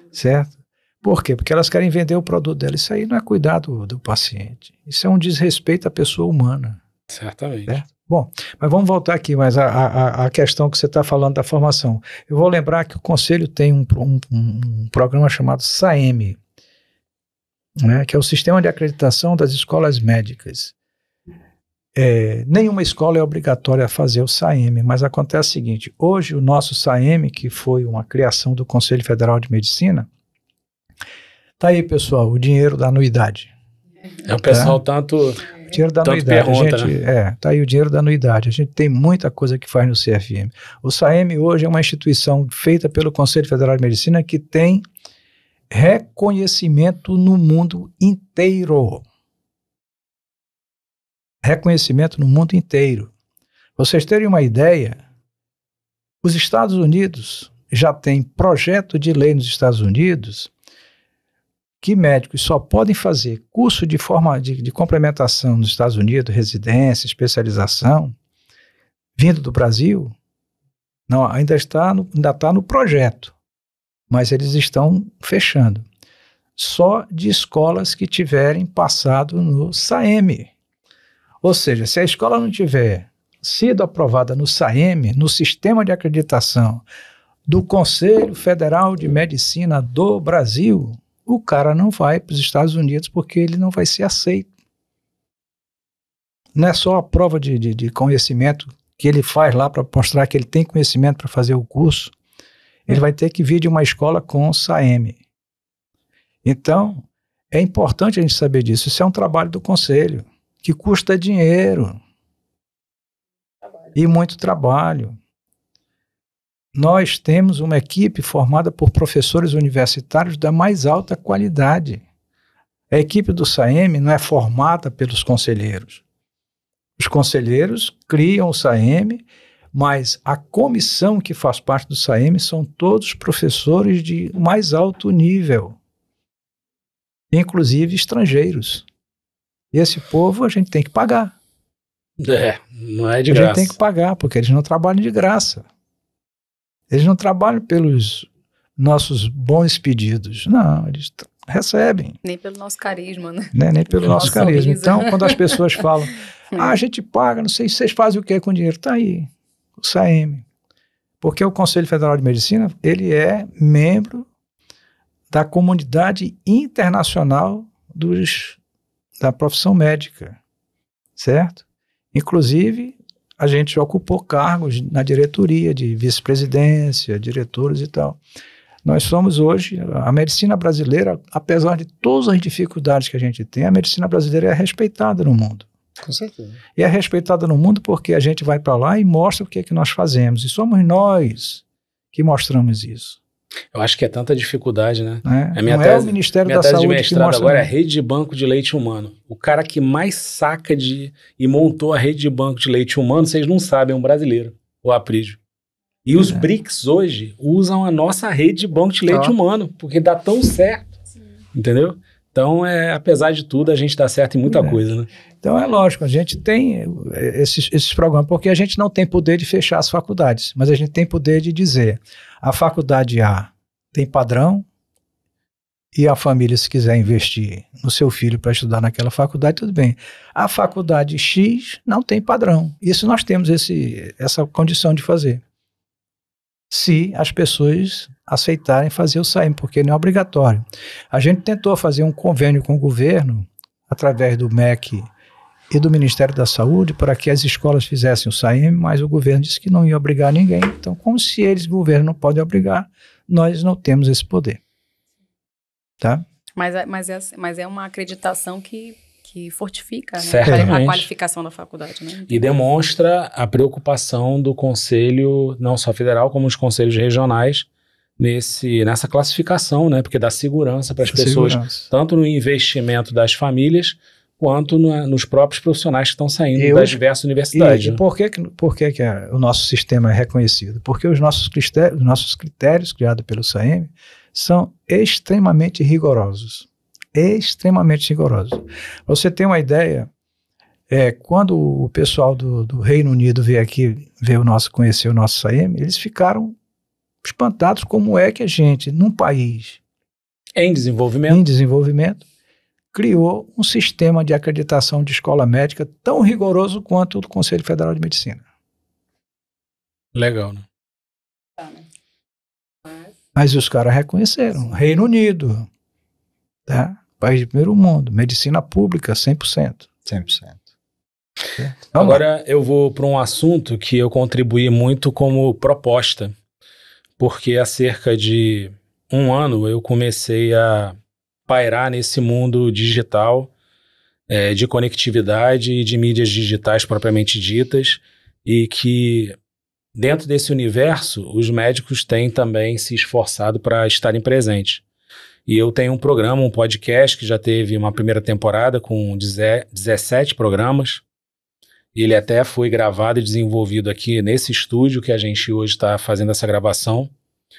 certo? Por quê? Porque elas querem vender o produto dela. Isso aí não é cuidar do paciente. Isso é um desrespeito à pessoa humana. Certamente. Certo? Bom, mas vamos voltar aqui, mas a questão que você está falando da formação. Eu vou lembrar que o Conselho tem um programa chamado SAEME, né, que é o Sistema de Acreditação das Escolas Médicas. Nenhuma escola é obrigatória a fazer o SAEME, mas acontece o seguinte, hoje o nosso SAEME, que foi uma criação do Conselho Federal de Medicina, tá aí, pessoal, o dinheiro da anuidade. O pessoal tanto dinheiro da anuidade, pergunta, né? Tá aí o dinheiro da anuidade. A gente tem muita coisa que faz no CFM. O SAEME hoje é uma instituição feita pelo Conselho Federal de Medicina que tem reconhecimento no mundo inteiro. Reconhecimento no mundo inteiro. Vocês terem uma ideia, os Estados Unidos já tem projeto de lei nos Estados Unidos que médicos só podem fazer curso de complementação nos Estados Unidos, residência, especialização, vindo do Brasil, não, ainda está no projeto, mas eles estão fechando. Só de escolas que tiverem passado no SAEME. Ou seja, se a escola não tiver sido aprovada no SAEME, no Sistema de Acreditação do Conselho Federal de Medicina do Brasil, o cara não vai para os Estados Unidos porque ele não vai ser aceito. Não é só a prova de conhecimento que ele faz lá para mostrar que ele tem conhecimento para fazer o curso. Ele vai ter que vir de uma escola com SAEME. Então, é importante a gente saber disso. Isso é um trabalho do conselho, que custa dinheiro e muito trabalho. Nós temos uma equipe formada por professores universitários da mais alta qualidade. A equipe do SAEME não é formada pelos conselheiros. Os conselheiros criam o SAEME, mas a comissão que faz parte do SAEME são todos professores de mais alto nível, inclusive estrangeiros. E esse povo a gente tem que pagar. Não é de A graça. gente tem que pagar, porque eles não trabalham de graça. Eles não trabalham pelos nossos bons pedidos. Não, eles recebem. Nem pelo nosso carisma, né? Nem pelo nosso carisma. sorriso. Então, quando as pessoas falam, a gente paga, não sei se vocês fazem o que com o dinheiro. Está aí, o SAEME. Porque o Conselho Federal de Medicina, ele é membro da comunidade internacional da profissão médica, certo? Inclusive, a gente ocupou cargos na diretoria de vice-presidência, diretores e tal. Nós somos hoje, a medicina brasileira, apesar de todas as dificuldades que a gente tem, a medicina brasileira é respeitada no mundo. Com certeza. E é respeitada no mundo porque a gente vai para lá e mostra o que é que nós fazemos. E somos nós que mostramos isso. Eu acho que é tanta dificuldade, né? Né? A minha Não tese, é o Ministério minha da tese de Saúde que mestrado mostra. agora é a não. rede de banco de leite humano. O cara que mais saca e montou a rede de banco de leite humano, vocês não sabem, é um brasileiro, o Aprígio. E os BRICS hoje usam a nossa rede de banco de leite humano, porque dá tão certo, entendeu? Então, apesar de tudo, a gente dá certo em muita coisa, né? Então é lógico, a gente tem esses programas, porque a gente não tem poder de fechar as faculdades, mas a gente tem poder de dizer, a faculdade A tem padrão, e a família, se quiser investir no seu filho para estudar naquela faculdade, tudo bem. A faculdade X não tem padrão. Isso nós temos essa condição de fazer. Se as pessoas aceitarem fazer o SAEME, porque não é obrigatório. A gente tentou fazer um convênio com o governo, através do MEC e do Ministério da Saúde, para que as escolas fizessem o SAEME, mas o governo disse que não ia obrigar ninguém. Então, como se o governo não pode obrigar, nós não temos esse poder. Tá? Mas é uma acreditação que fortifica, né, Certamente. a qualificação da faculdade. Né? E demonstra a preocupação do Conselho, não só federal, como os conselhos regionais, nessa classificação, né? Porque dá segurança para as pessoas, tanto no investimento das famílias, quanto nos próprios profissionais que estão saindo das diversas universidades. E por que o nosso sistema é reconhecido? Porque os nossos critérios criados pelo SAEME são extremamente rigorosos. Extremamente rigorosos. Pra você ter uma ideia, quando o pessoal do Reino Unido veio aqui conhecer o nosso SAEME, eles ficaram espantados como é que a gente, num país em desenvolvimento, criou um sistema de acreditação de escola médica tão rigoroso quanto o do Conselho Federal de Medicina. Legal, né? Mas os caras reconheceram. Reino Unido, tá? País de primeiro mundo, medicina pública, 100%. 100%. Agora eu vou para um assunto que eu contribuí muito como proposta, porque há cerca de um ano eu comecei a pairar nesse mundo digital, de conectividade e de mídias digitais propriamente ditas, e que dentro desse universo os médicos têm também se esforçado para estarem presentes. E eu tenho um programa, um podcast que já teve uma primeira temporada com 17 programas. Ele até foi gravado e desenvolvido aqui nesse estúdio que a gente hoje está fazendo essa gravação,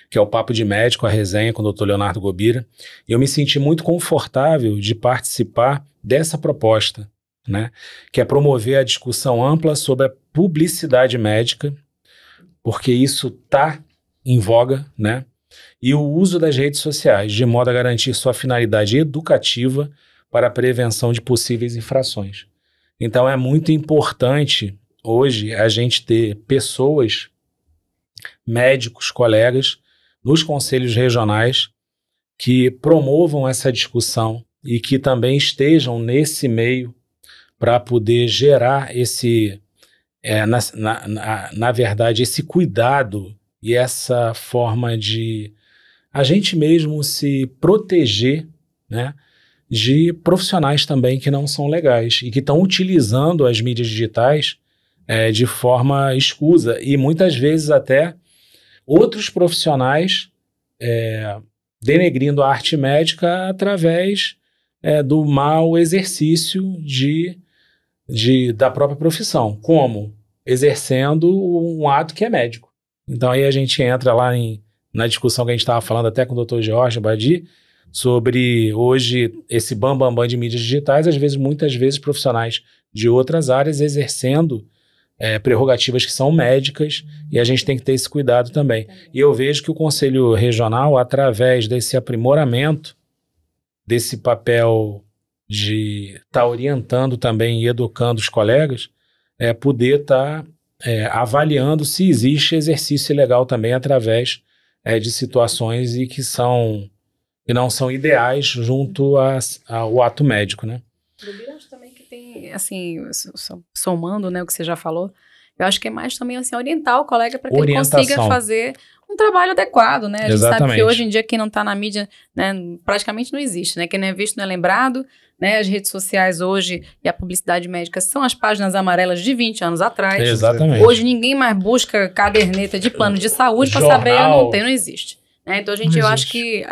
que é o Papo de Médico, a resenha com o Dr. Leonardo Gobira. E eu me senti muito confortável de participar dessa proposta, né? Que é promover a discussão ampla sobre a publicidade médica, porque isso está em voga, né? E o uso das redes sociais, de modo a garantir sua finalidade educativa para a prevenção de possíveis infrações. Então é muito importante hoje a gente ter pessoas, médicos, colegas, nos conselhos regionais que promovam essa discussão e que também estejam nesse meio para poder gerar esse, na verdade, esse cuidado e essa forma de a gente mesmo se proteger, né, de profissionais também que não são legais e que estão utilizando as mídias digitais de forma escusa e muitas vezes até outros profissionais denegrindo a arte médica através do mau exercício da própria profissão, como exercendo um ato que é médico. Então aí a gente entra lá na discussão que a gente estava falando até com o Dr. Jorge Badi, sobre hoje esse bambambam de mídias digitais, muitas vezes profissionais de outras áreas exercendo prerrogativas que são médicas, e a gente tem que ter esse cuidado também. E eu vejo que o Conselho Regional, através desse aprimoramento, desse papel de estar orientando também e educando os colegas, poder estar avaliando se existe exercício ilegal também através de situações e que não são ideais junto ao ato médico, né? Eu acho também que tem, assim, somando, né, o que você já falou, eu acho que é mais também, assim, orientar o colega para que ele consiga fazer um trabalho adequado, né? A gente sabe que hoje em dia quem não está na mídia, né, praticamente não existe, né? Quem não é visto não é lembrado, né? As redes sociais hoje e a publicidade médica são as páginas amarelas de 20 anos atrás. Exatamente. Hoje ninguém mais busca caderneta de plano de saúde para saber, não existe. Então, eu acho que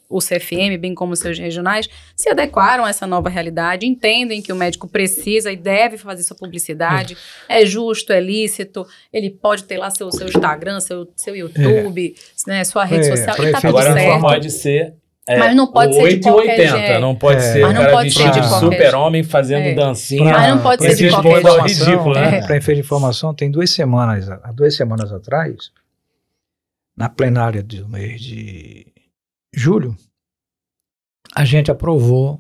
o CFM, bem como os seus regionais, se adequaram a essa nova realidade, entendem que o médico precisa e deve fazer sua publicidade, é justo, é lícito, ele pode ter lá seu Instagram, seu YouTube, né, sua rede social, e tá tudo agora certo. Agora pode ser... mas não pode ser de qualquer 880, não pode ser o cara vestido de super-homem fazendo dancinha. Mas não pode ser de qualquer jeito. Ridículo, né? Para efeito de informação, tem 2 semanas, há 2 semanas atrás, na plenária do mês de julho, a gente aprovou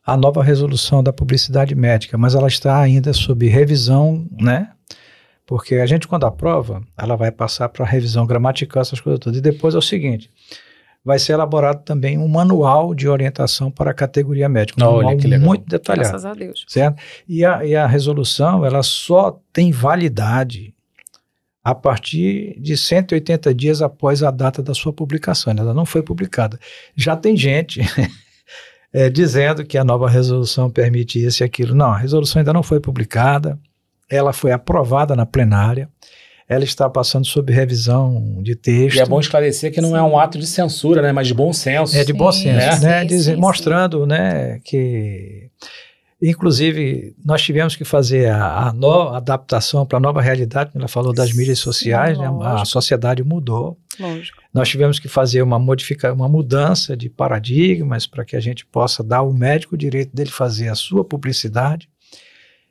a nova resolução da publicidade médica, mas ela está ainda sob revisão, né? Porque a gente, quando aprova, ela vai passar para revisão gramatical, essas coisas todas. E depois é o seguinte, vai ser elaborado também um manual de orientação para a categoria médica, um manual muito detalhado. Graças a Deus. Certo? E a resolução, ela só tem validade a partir de 180 dias após a data da sua publicação. Ela não foi publicada. Já tem gente dizendo que a nova resolução permite isso e aquilo. Não, a resolução ainda não foi publicada, ela foi aprovada na plenária, ela está passando sob revisão de texto. E é bom esclarecer que não é um ato de censura, né, mas de bom senso. É de bom senso, né? Mostrando, né, que... Inclusive, nós tivemos que fazer a adaptação para a nova realidade, ela falou das mídias sociais, né? A sociedade mudou. Lógico. Nós tivemos que fazer uma mudança de paradigmas para que a gente possa dar ao médico o direito dele fazer a sua publicidade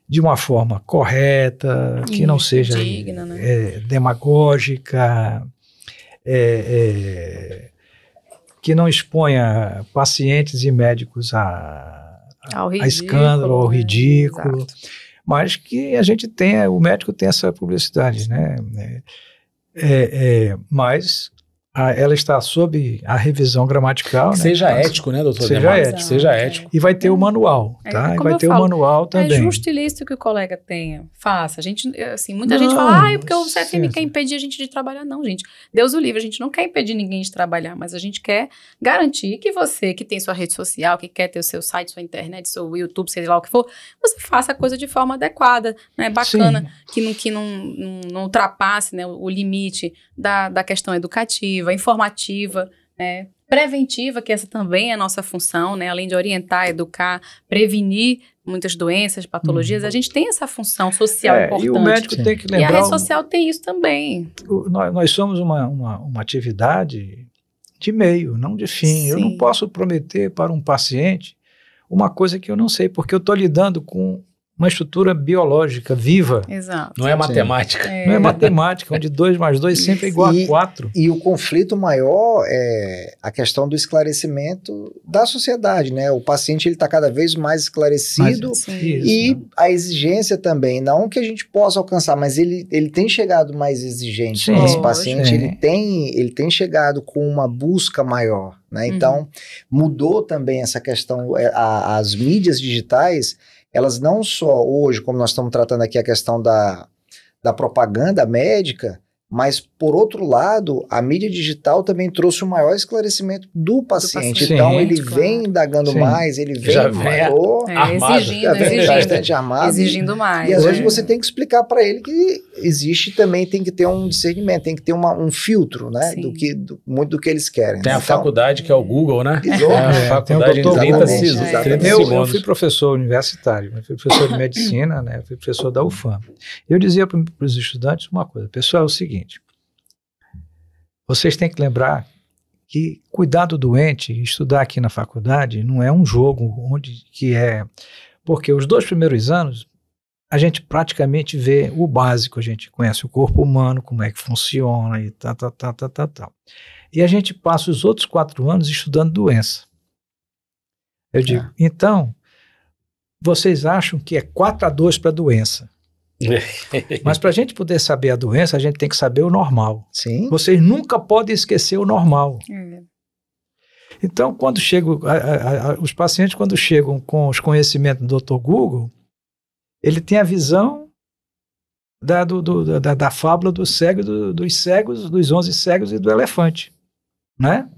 de uma forma correta, que não seja digna, né? Demagógica, que não exponha pacientes e médicos a escândalo, ao ridículo, mas que a gente tenha, o médico tem essa publicidade, né? Mas ela está sob a revisão gramatical. Seja ético, né, doutor? Seja ético. E vai ter o manual, tá? E vai ter o manual também. É justo e lícito que o colega tenha. Faça. A gente, assim, muita gente fala, porque o CFM quer impedir a gente de trabalhar. Não, gente. Deus o livre, a gente não quer impedir ninguém de trabalhar, mas a gente quer garantir que você, que tem sua rede social, que quer ter o seu site, sua internet, seu YouTube, seja lá o que for, você faça a coisa de forma adequada, né? Bacana, que não ultrapasse, né, o limite da questão educativa, informativa, né, preventiva, que essa também é a nossa função, né, além de orientar, educar, prevenir muitas doenças, patologias, a gente tem essa função social importante. E o médico tem que lembrar... E a rede social tem isso também. Nós somos uma atividade de meio, não de fim. Eu não posso prometer para um paciente uma coisa que eu não sei, porque eu estou lidando com uma estrutura biológica viva. Exato. Não é matemática. Não é matemática, onde 2 mais 2 sempre é igual a 4. E o conflito maior é a questão do esclarecimento da sociedade, né? O paciente ele está cada vez mais esclarecido e a exigência também, não que a gente possa alcançar, mas ele tem chegado mais exigente. Sim, Esse paciente sim. ele tem chegado com uma busca maior, né? Então mudou também essa questão, as mídias digitais, elas não só hoje, como nós estamos tratando aqui a questão da propaganda médica, mas, por outro lado, a mídia digital também trouxe um maior esclarecimento do paciente. Sim, Então, ele claro. vem indagando mais, ele vem Já vem Exigindo armado. Exigindo mais. E às né? vezes você tem que explicar para ele que existe também, tem que ter um discernimento, tem que ter um filtro, né? Sim. Muito do que eles querem. Tem a Então, faculdade que é o Google, né? Exato. É a faculdade em tem o 30 doutor Google. Eu segundos. fui professor universitário, eu fui professor de medicina, né? Eu fui professor da UFAM. Eu dizia para os estudantes uma coisa: pessoal, é o seguinte, vocês têm que lembrar que cuidar do doente, estudar aqui na faculdade, não é um jogo porque os 2 primeiros anos a gente praticamente vê o básico, a gente conhece o corpo humano, como é que funciona e tal. E a gente passa os outros 4 anos estudando doença. Eu digo, então, vocês acham que é 4-2 para a doença. Mas para a gente poder saber a doença, a gente tem que saber o normal. Sim. Vocês nunca podem esquecer o normal. É. Então, quando chegam, os pacientes, quando chegam com os conhecimentos do Dr. Google, ele tem a visão da fábula dos cegos, dos 11 cegos e do elefante, né?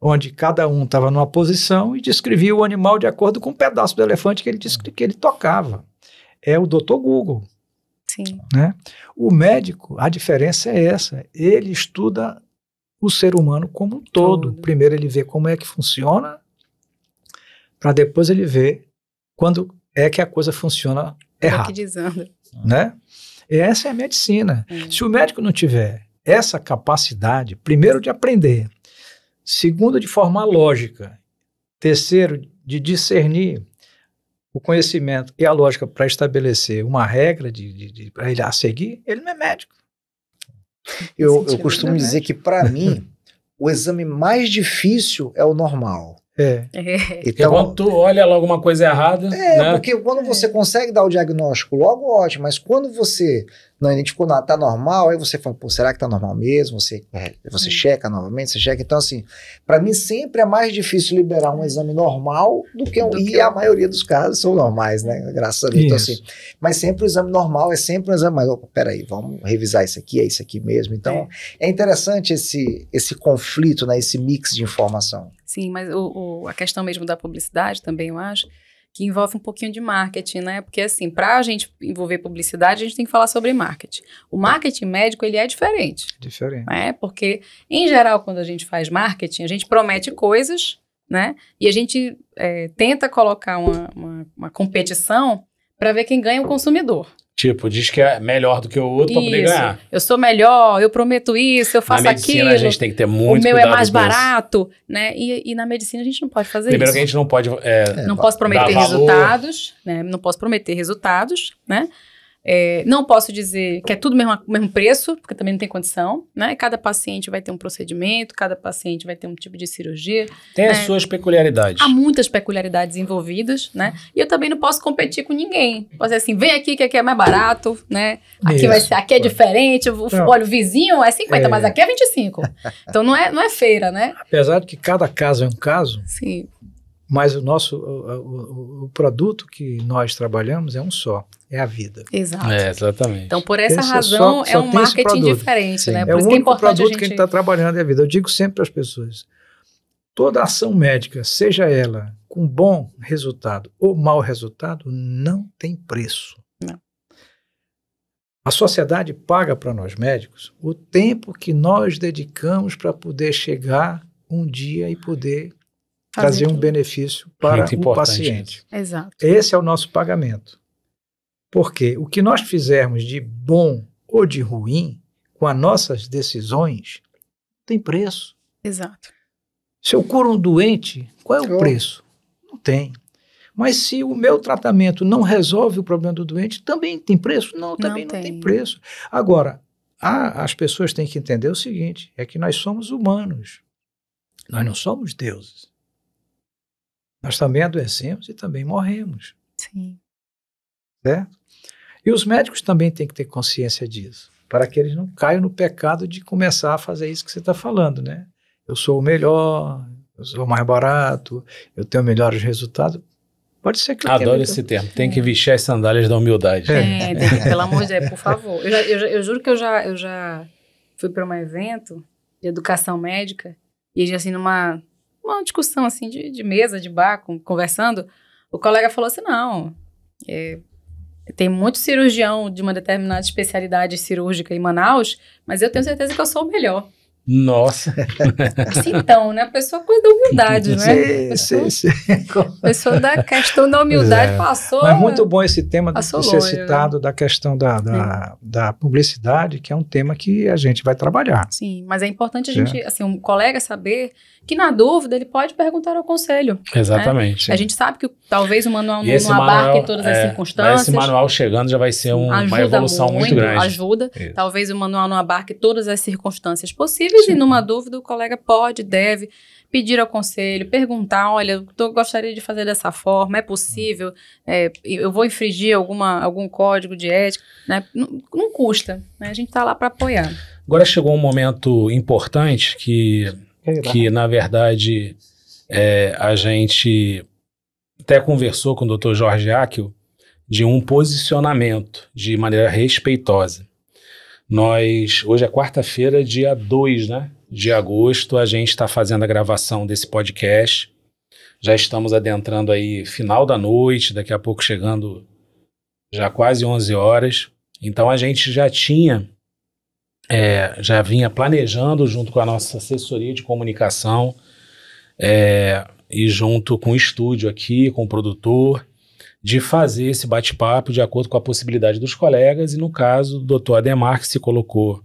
Onde cada um estava numa posição e descrevia o animal de acordo com um pedaço do elefante que ele tocava. É o Dr. Google. Sim. Né? O médico, a diferença é essa, ele estuda o ser humano como um todo. Primeiro ele vê como é que funciona, para depois ele ver quando é que a coisa funciona errado. Né? E essa é a medicina. Se o médico não tiver essa capacidade, primeiro de aprender, segundo de formar lógica, terceiro de discernir o conhecimento e a lógica para estabelecer uma regra para ele a seguir, ele não é médico. Eu costumo dizer que, para mim, o exame mais difícil é o normal. Então, quando tu olha logo uma coisa errada... né? Porque quando você consegue dar o diagnóstico logo, ótimo, mas quando você não identificou nada, tá normal, aí você fala, pô, será que tá normal mesmo? Você checa novamente, você checa. Então, assim, para mim sempre é mais difícil liberar um exame normal do que a maioria dos casos são normais, né? Graças a Deus. Então, assim, mas sempre o exame normal é sempre um exame, mas, opa, peraí, vamos revisar isso aqui, é isso aqui mesmo. Então, é interessante esse conflito, né? Esse mix de informação. Sim, mas a questão mesmo da publicidade também, eu acho, que envolve um pouquinho de marketing, né? Porque, assim, para a gente envolver publicidade, a gente tem que falar sobre marketing. O marketing médico, ele é diferente. Né? Porque, em geral, quando a gente faz marketing, a gente promete coisas, né? E a gente tenta colocar uma competição para ver quem ganha o consumidor. Tipo, diz que é melhor do que o outro para poder ganhar. Eu sou melhor, eu prometo isso, eu faço aquilo. Na medicina a gente tem que ter muito cuidado. O meu é mais com barato, né? E na medicina a gente não pode fazer Primeiro isso. que a gente não pode... não posso prometer resultados, né? Não posso prometer resultados, né? Não posso dizer que é tudo mesmo preço, porque também não tem condição, né? Cada paciente vai ter um procedimento, cada paciente vai ter um tipo de cirurgia. Tem as suas peculiaridades. Há muitas peculiaridades envolvidas, né? E eu também não posso competir com ninguém. Posso dizer assim, vem aqui que aqui é mais barato, né? Aqui é diferente, olha, o vizinho é 50, mas aqui é 25. Então não é feira, né? Apesar de que cada caso é um caso, sim. Mas o produto que nós trabalhamos é um só, é a vida. Exato. Exatamente. Então, por essa razão, é um marketing diferente, né? Por isso o único que é produto que a gente está trabalhando é a vida. Eu digo sempre para as pessoas, toda ação médica, seja ela com bom resultado ou mau resultado, não tem preço. Não. A sociedade paga para nós médicos o tempo que nós dedicamos para poder chegar um dia e poder trazer um benefício para o paciente. Exato. Esse é o nosso pagamento. Porque o que nós fizermos de bom ou de ruim com as nossas decisões tem preço. Exato. Se eu curo um doente, qual é o preço? Não tem. Mas se o meu tratamento não resolve o problema do doente, também tem preço? Não, também não tem preço. Agora, as pessoas têm que entender o seguinte, é que nós somos humanos. Nós não somos deuses. Nós também adoecemos e também morremos. Sim. Certo? E os médicos também têm que ter consciência disso, para que eles não caiam no pecado de começar a fazer isso que você está falando, né? Eu sou o melhor, eu sou o mais barato, eu tenho melhores resultados. Pode ser que eu Adoro esse termo. Tem que vestir as sandálias da humildade. Pelo amor de Deus, por favor. Eu juro que eu já fui para um evento de educação médica e assim, numa discussão assim de mesa, de bar, conversando, o colega falou assim, não, tem muito cirurgião de uma determinada especialidade cirúrgica em Manaus, mas eu tenho certeza que eu sou o melhor. Nossa. Assim, então, né? A pessoa coisa da humildade, né? A pessoa da questão da humildade passou. Mas é muito bom esse tema de ser longe, citado, da questão da publicidade, que é um tema que a gente vai trabalhar. Sim, mas é importante a gente, assim, um colega saber que na dúvida ele pode perguntar ao conselho. Exatamente. Né? A gente sabe que talvez o manual não abarque todas as circunstâncias. Esse manual chegando já vai ser uma evolução muito grande. Ajuda. Isso. Talvez o manual não abarque todas as circunstâncias possíveis. Sim. E numa dúvida o colega deve pedir ao conselho, perguntar, olha, eu gostaria de fazer dessa forma, é possível? Eu vou infringir algum código de ética? Né? Não custa, né? A gente está lá para apoiar. Agora chegou um momento importante que na verdade, a gente até conversou com o Dr. Jorge Akil de um posicionamento de maneira respeitosa. Hoje é quarta-feira, dia 2, né, de agosto, a gente está fazendo a gravação desse podcast. Já estamos adentrando aí final da noite, daqui a pouco chegando já quase 11 horas. Então a gente já vinha planejando junto com a nossa assessoria de comunicação e junto com o estúdio aqui, com o produtor, de fazer esse bate-papo de acordo com a possibilidade dos colegas e, no caso, do Dr. Ademar, que se colocou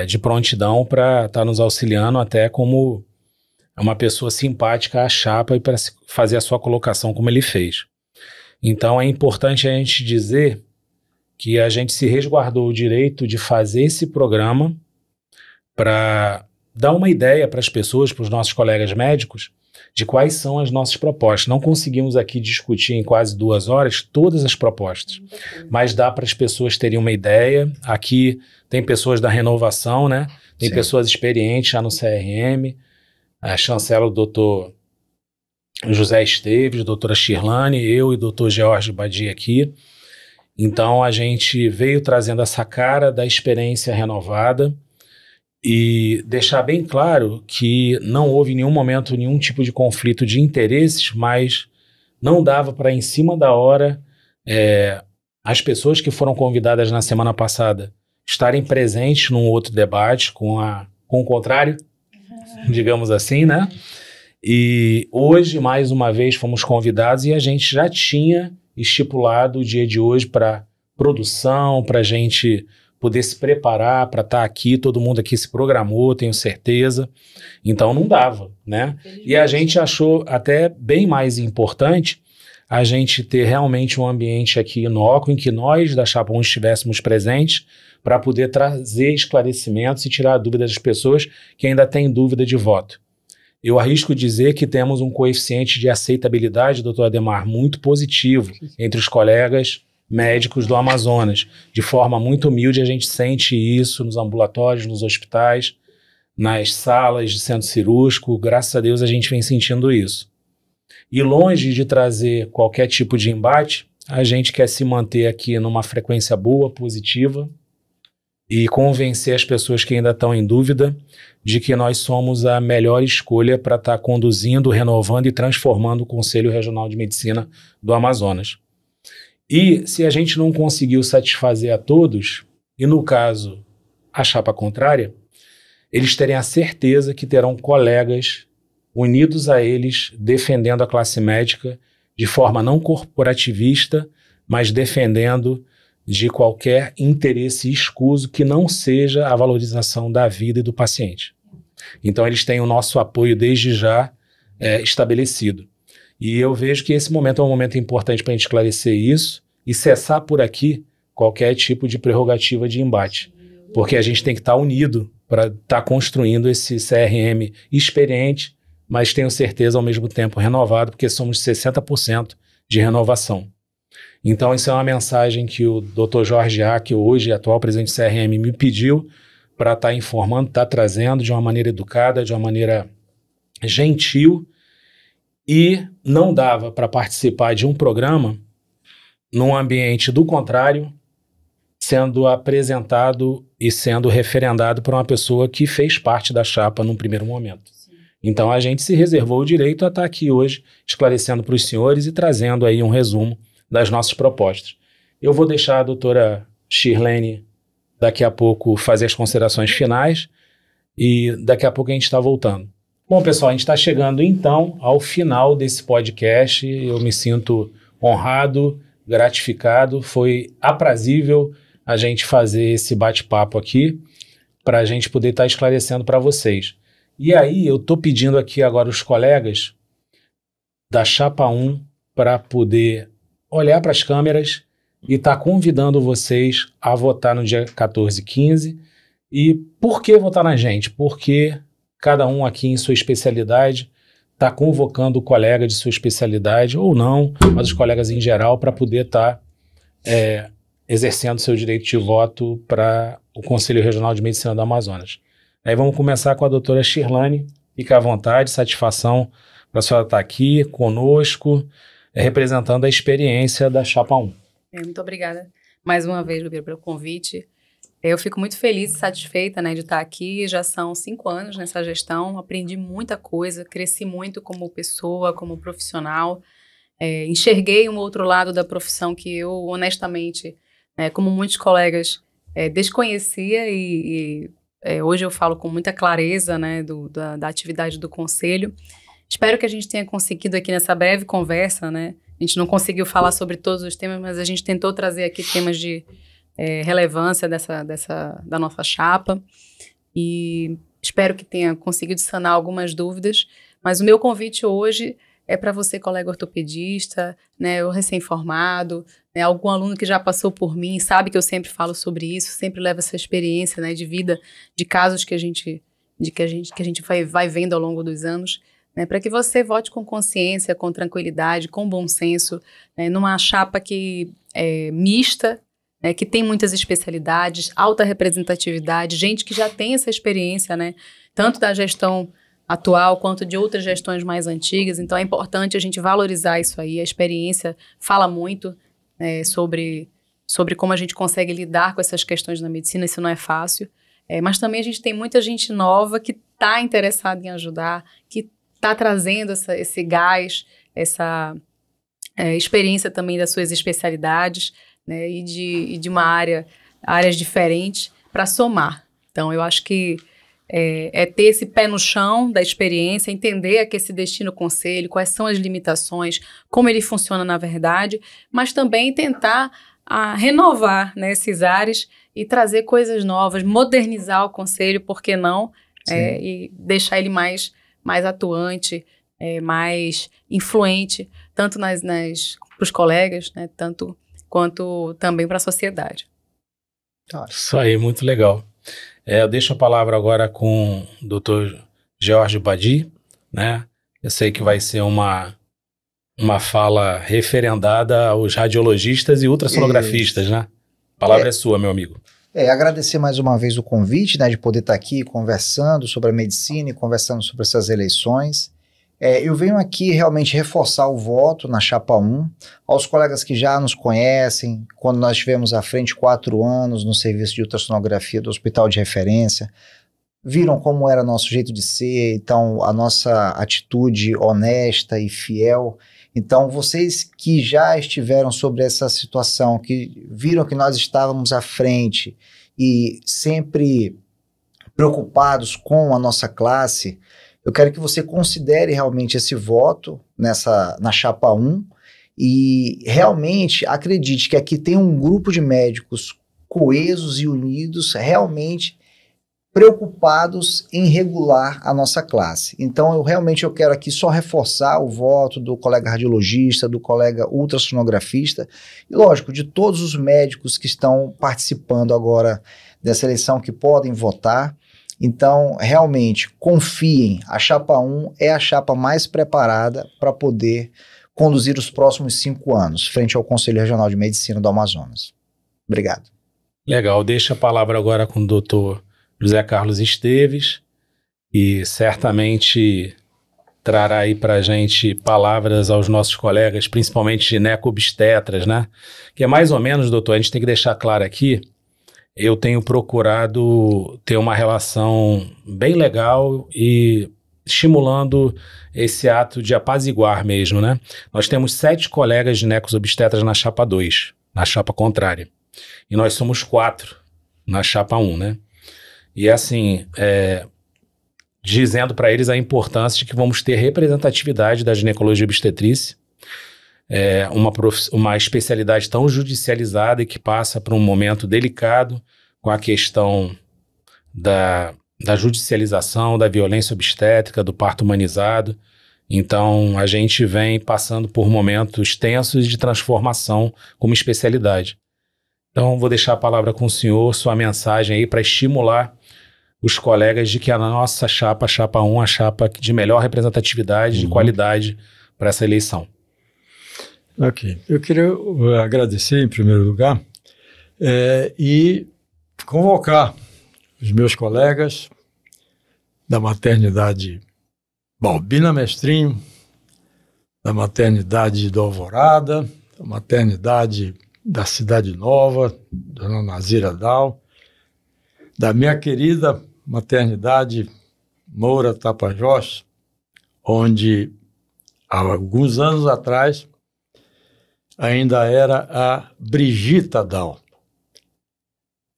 de prontidão para estar nos auxiliando até como uma pessoa simpática à chapa e para fazer a sua colocação como ele fez. Então, é importante a gente dizer que a gente se resguardou o direito de fazer esse programa para dar uma ideia para as pessoas, para os nossos colegas médicos, de quais são as nossas propostas. Não conseguimos aqui discutir em quase 2 horas todas as propostas, mas dá para as pessoas terem uma ideia. Aqui tem pessoas da renovação, né? Tem pessoas experientes já no CRM, a chancela, o doutor José Esteves, doutora Shirlane, eu e o doutor George Badia aqui. Então, a gente veio trazendo essa cara da experiência renovada e deixar bem claro que não houve em nenhum momento nenhum tipo de conflito de interesses, mas não dava para, em cima da hora, as pessoas que foram convidadas na semana passada estarem presentes num outro debate com o contrário, digamos assim, né? E hoje, mais uma vez, fomos convidados e a gente já tinha estipulado o dia de hoje para produção, para a gente poder se preparar para estar aqui, todo mundo aqui se programou, tenho certeza, então não dava, né? E a gente achou até bem mais importante a gente ter realmente um ambiente aqui inócuo em que nós da Chapa 1 estivéssemos presentes para poder trazer esclarecimentos e tirar a dúvida das pessoas que ainda têm dúvida de voto. Eu arrisco dizer que temos um coeficiente de aceitabilidade, doutor Ademar, muito positivo entre os colegas médicos do Amazonas. De forma muito humilde, a gente sente isso nos ambulatórios, nos hospitais, nas salas de centro cirúrgico. Graças a Deus a gente vem sentindo isso. E longe de trazer qualquer tipo de embate, a gente quer se manter aqui numa frequência boa, positiva, e convencer as pessoas que ainda estão em dúvida de que nós somos a melhor escolha para estar conduzindo, renovando e transformando o Conselho Regional de Medicina do Amazonas. E se a gente não conseguiu satisfazer a todos, e no caso a chapa contrária, eles terem a certeza que terão colegas unidos a eles, defendendo a classe médica de forma não corporativista, mas defendendo de qualquer interesse escuso que não seja a valorização da vida e do paciente. Então eles têm o nosso apoio desde já estabelecido. E eu vejo que esse momento é um momento importante para a gente esclarecer isso e cessar por aqui qualquer tipo de prerrogativa de embate. Porque a gente tem que estar unido para estar construindo esse CRM experiente, mas tenho certeza ao mesmo tempo renovado, porque somos 60% de renovação. Então, isso é uma mensagem que o Dr. Jorge A., que hoje é atual presidente do CRM, me pediu para estar informando, estar trazendo de uma maneira educada, de uma maneira gentil, e não dava para participar de um programa num ambiente do contrário, sendo apresentado e sendo referendado por uma pessoa que fez parte da chapa num primeiro momento. Sim. Então a gente se reservou o direito a estar aqui hoje esclarecendo para os senhores e trazendo aí um resumo das nossas propostas. Eu vou deixar a doutora Shirlene daqui a pouco fazer as considerações finais e daqui a pouco a gente está voltando. Bom, pessoal, a gente está chegando então ao final desse podcast. Eu me sinto honrado, gratificado, foi aprazível a gente fazer esse bate-papo aqui para a gente poder estar esclarecendo para vocês. E aí eu estou pedindo aqui agora os colegas da Chapa 1 para poder olhar para as câmeras e estar convidando vocês a votar no dia 14 e 15. E por que votar na gente? Porque cada um aqui em sua especialidade está convocando o colega de sua especialidade, ou não, mas os colegas em geral, para poder estar exercendo seu direito de voto para o Conselho Regional de Medicina do Amazonas. Aí vamos começar com a doutora Shirlane. Fique à vontade, satisfação para a senhora estar aqui conosco, representando a experiência da Chapa 1. Muito obrigada mais uma vez, Gubira, pelo convite. Eu fico muito feliz e satisfeita, né, de estar aqui. Já são 5 anos nessa gestão, aprendi muita coisa, cresci muito como pessoa, como profissional. Enxerguei um outro lado da profissão que eu, honestamente, como muitos colegas, desconhecia e hoje eu falo com muita clareza, né, da atividade do Conselho. Espero que a gente tenha conseguido aqui nessa breve conversa, né, a gente não conseguiu falar sobre todos os temas, mas a gente tentou trazer aqui temas de relevância da nossa chapa e espero que tenha conseguido sanar algumas dúvidas, mas o meu convite hoje é para você, colega ortopedista, né, ou recém-formado, né, algum aluno que já passou por mim, sabe que eu sempre falo sobre isso, sempre levo essa experiência, né, de vida, de casos que a gente vai vendo ao longo dos anos, né, para que você vote com consciência, com tranquilidade, com bom senso, né, numa chapa que é mista, que tem muitas especialidades, alta representatividade, gente que já tem essa experiência, né, tanto da gestão atual quanto de outras gestões mais antigas. Então é importante a gente valorizar isso aí. A experiência fala muito sobre como a gente consegue lidar com essas questões na medicina. Isso não é fácil, mas também a gente tem muita gente nova que está interessada em ajudar, que está trazendo esse gás, essa experiência também das suas especialidades, né, e de áreas diferentes para somar. Então, eu acho que ter esse pé no chão da experiência, entender que esse destino conselho, quais são as limitações, como ele funciona na verdade, mas também tentar renovar, né, esses ares e trazer coisas novas, modernizar o conselho, por que não, e deixar ele mais atuante, mais influente, tanto para os colegas, né, tanto quanto também para a sociedade. Isso aí, muito legal. Eu deixo a palavra agora com o Dr. George Badi, né? Eu sei que vai ser uma fala referendada aos radiologistas e ultrassonografistas, né? A palavra é sua, meu amigo. Agradecer mais uma vez o convite, né, de poder estar aqui conversando sobre a medicina e conversando sobre essas eleições. Eu venho aqui realmente reforçar o voto na Chapa 1, aos colegas que já nos conhecem, quando nós estivemos à frente 4 anos no serviço de ultrassonografia do Hospital de Referência, viram como era nosso jeito de ser, então a nossa atitude honesta e fiel. Então vocês que já estiveram sobre essa situação, que viram que nós estávamos à frente e sempre preocupados com a nossa classe, eu quero que você considere realmente esse voto na Chapa 1 e realmente acredite que aqui tem um grupo de médicos coesos e unidos realmente preocupados em regular a nossa classe. Então, eu quero aqui só reforçar o voto do colega radiologista, do colega ultrassonografista e, lógico, de todos os médicos que estão participando agora dessa eleição, que podem votar. Então, realmente, confiem, a chapa 1 é a chapa mais preparada para poder conduzir os próximos 5 anos, frente ao Conselho Regional de Medicina do Amazonas. Obrigado. Legal, deixa a palavra agora com o doutor José Carlos Esteves, e certamente trará aí para a gente palavras aos nossos colegas, principalmente gineco-obstetras, né? Que é mais ou menos, doutor, a gente tem que deixar claro aqui, eu tenho procurado ter uma relação bem legal e estimulando esse ato de apaziguar mesmo, né? Nós temos 7 colegas ginecos-obstetras na chapa 2, na chapa contrária, e nós somos 4 na chapa 1, né? E assim, dizendo para eles a importância de que vamos ter representatividade da ginecologia obstetrícia, uma especialidade tão judicializada e que passa por um momento delicado com a questão da judicialização, da violência obstétrica, do parto humanizado. Então, a gente vem passando por momentos tensos de transformação como especialidade. Então, vou deixar a palavra com o senhor, sua mensagem aí para estimular os colegas de que a nossa chapa, a chapa 1, a chapa de melhor representatividade, de qualidade para essa eleição. Ok. Eu queria agradecer, em primeiro lugar, e convocar os meus colegas da maternidade Balbina Mestrinho, da maternidade do Alvorada, da maternidade da Cidade Nova, Dona Nazira Dal, da minha querida maternidade Moura Tapajós, onde há alguns anos atrás ainda era a Brigita Dal,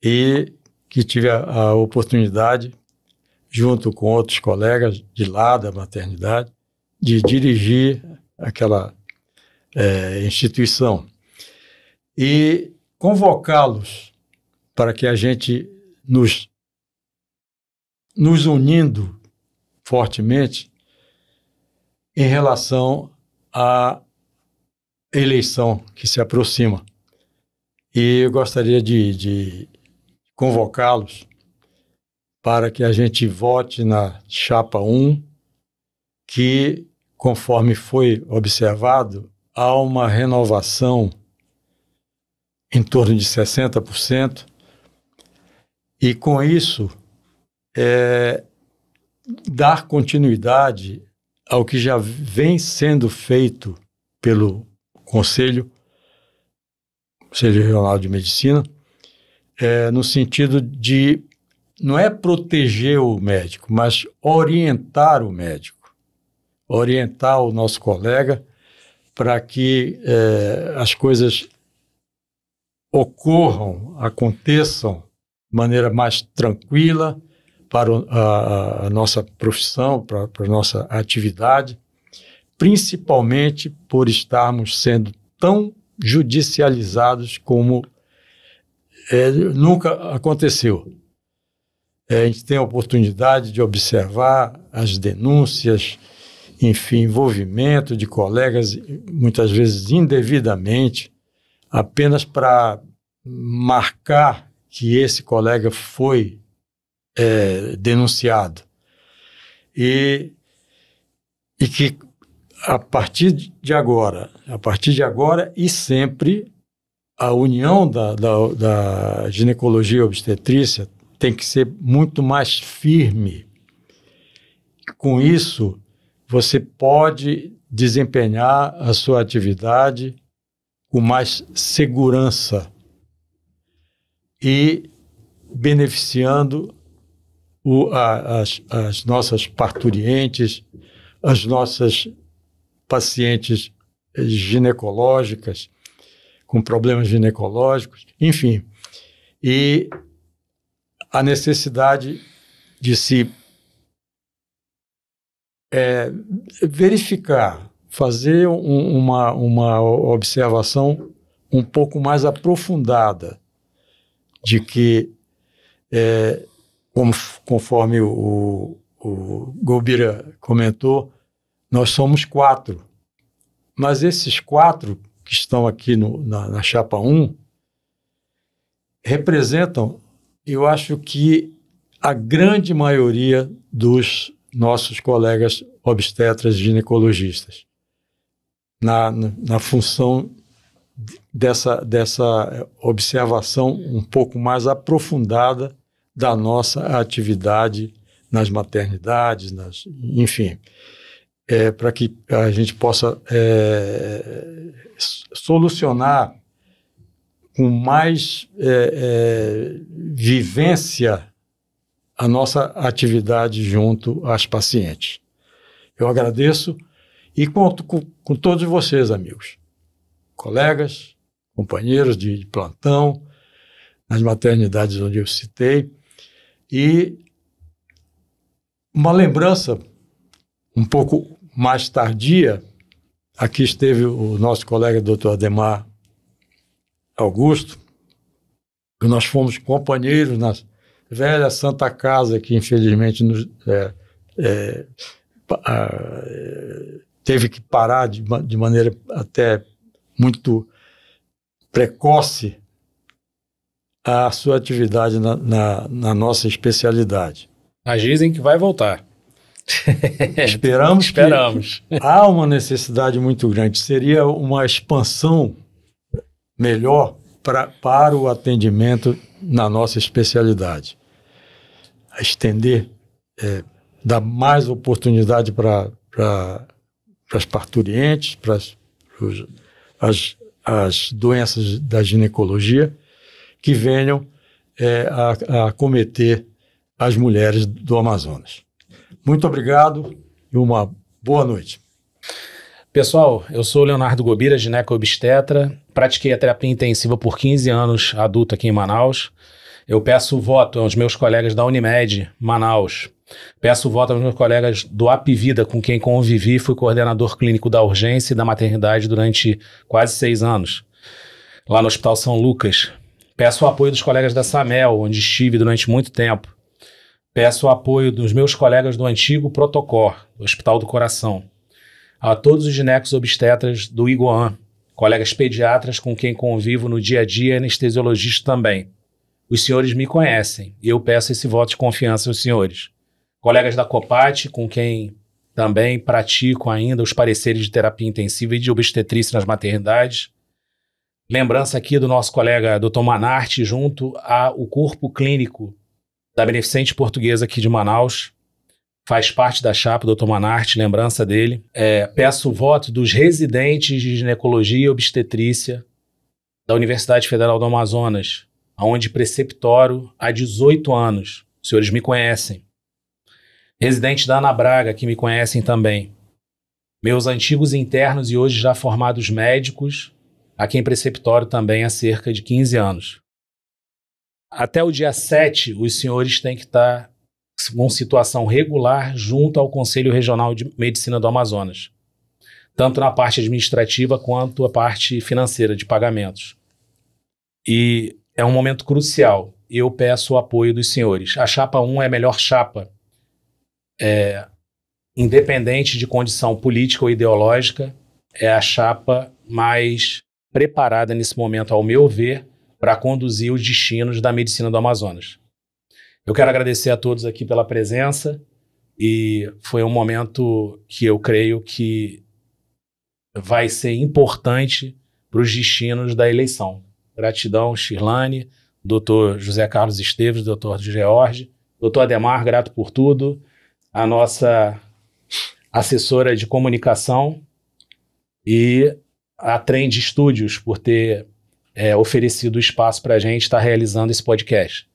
e que tive a oportunidade, junto com outros colegas de lá da maternidade, de dirigir aquela instituição e convocá-los para que a gente nos unindo fortemente em relação à eleição que se aproxima. E eu gostaria de convocá-los para que a gente vote na chapa 1, que, conforme foi observado, há uma renovação em torno de 60%, e com isso dar continuidade ao que já vem sendo feito pelo Conselho Regional de Medicina, no sentido de não é proteger o médico, mas orientar o médico, orientar o nosso colega para que as coisas aconteçam de maneira mais tranquila para a nossa profissão, para a nossa atividade, principalmente por estarmos sendo tão judicializados como nunca aconteceu. A gente tem a oportunidade de observar as denúncias, enfim, envolvimento de colegas, muitas vezes indevidamente, apenas para marcar que esse colega foi denunciado. E que a partir de agora e sempre, a união da ginecologia e obstetrícia tem que ser muito mais firme. Com isso, você pode desempenhar a sua atividade com mais segurança e beneficiando as nossas parturientes, as nossas pacientes ginecológicas, com problemas ginecológicos, enfim. E a necessidade de se verificar, fazer uma observação um pouco mais aprofundada de que conforme o Gobira comentou, nós somos 4. Mas esses 4 que estão aqui na chapa 1 representam, eu acho que a grande maioria dos nossos colegas obstetras e ginecologistas, na função dessa observação um pouco mais aprofundada da nossa atividade nas maternidades, enfim, para que a gente possa solucionar com mais vivência a nossa atividade junto às pacientes. Eu agradeço e conto com todos vocês, amigos, colegas, companheiros de plantão, nas maternidades onde eu citei, e uma lembrança um pouco mais tardia, aqui esteve o nosso colega Dr. Ademar Augusto, que nós fomos companheiros na velha Santa Casa, que infelizmente teve que parar de maneira até muito precoce a sua atividade na nossa especialidade. Mas dizem que vai voltar. Esperamos. Há uma necessidade muito grande. Seria uma expansão melhor para o atendimento na nossa especialidade. A estender, dar mais oportunidade para as parturientes, para as doenças da ginecologia que venham a acometer as mulheres do Amazonas. Muito obrigado e uma boa noite. Pessoal, eu sou o Leonardo Gobira, gineco-obstetra, pratiquei a terapia intensiva por 15 anos adulto aqui em Manaus. Eu peço voto aos meus colegas da Unimed, Manaus. Peço voto aos meus colegas do Apivida, com quem convivi, fui coordenador clínico da urgência e da maternidade durante quase 6 anos, lá no Hospital São Lucas. Peço o apoio dos colegas da SAMEL, onde estive durante muito tempo. Peço o apoio dos meus colegas do antigo Protocor, do Hospital do Coração. A todos os ginecos obstetras do Iguan, colegas pediatras com quem convivo no dia a dia e anestesiologistas também. Os senhores me conhecem e eu peço esse voto de confiança aos senhores. Colegas da Copate, com quem também pratico ainda os pareceres de terapia intensiva e de obstetrícia nas maternidades. Lembrança aqui do nosso colega Dr. Manarte, junto ao corpo clínico da Beneficente Portuguesa aqui de Manaus. Faz parte da chapa, Dr. Manarte, lembrança dele. Peço o voto dos residentes de ginecologia e obstetrícia da Universidade Federal do Amazonas, onde preceptoro há 18 anos. Os senhores me conhecem. Residentes da Ana Braga, que me conhecem também. Meus antigos internos e hoje já formados médicos, a quem preceptoro também há cerca de 15 anos. Até o dia 7, os senhores têm que estar com situação regular junto ao Conselho Regional de Medicina do Amazonas, tanto na parte administrativa quanto a parte financeira de pagamentos. E é um momento crucial. Eu peço o apoio dos senhores. A chapa 1 é a melhor chapa, independente de condição política ou ideológica, é a chapa mais preparada nesse momento, ao meu ver, para conduzir os destinos da medicina do Amazonas. Eu quero agradecer a todos aqui pela presença e foi um momento que eu creio que vai ser importante para os destinos da eleição. Gratidão, Shirlane, Dr. José Carlos Esteves, Dr. George, Dr. Ademar, grato por tudo, a nossa assessora de comunicação e a Trend Studios por ter oferecido o espaço para a gente estar realizando esse podcast.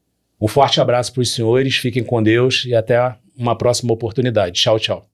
Um forte abraço para os senhores, fiquem com Deus e até uma próxima oportunidade. Tchau, tchau.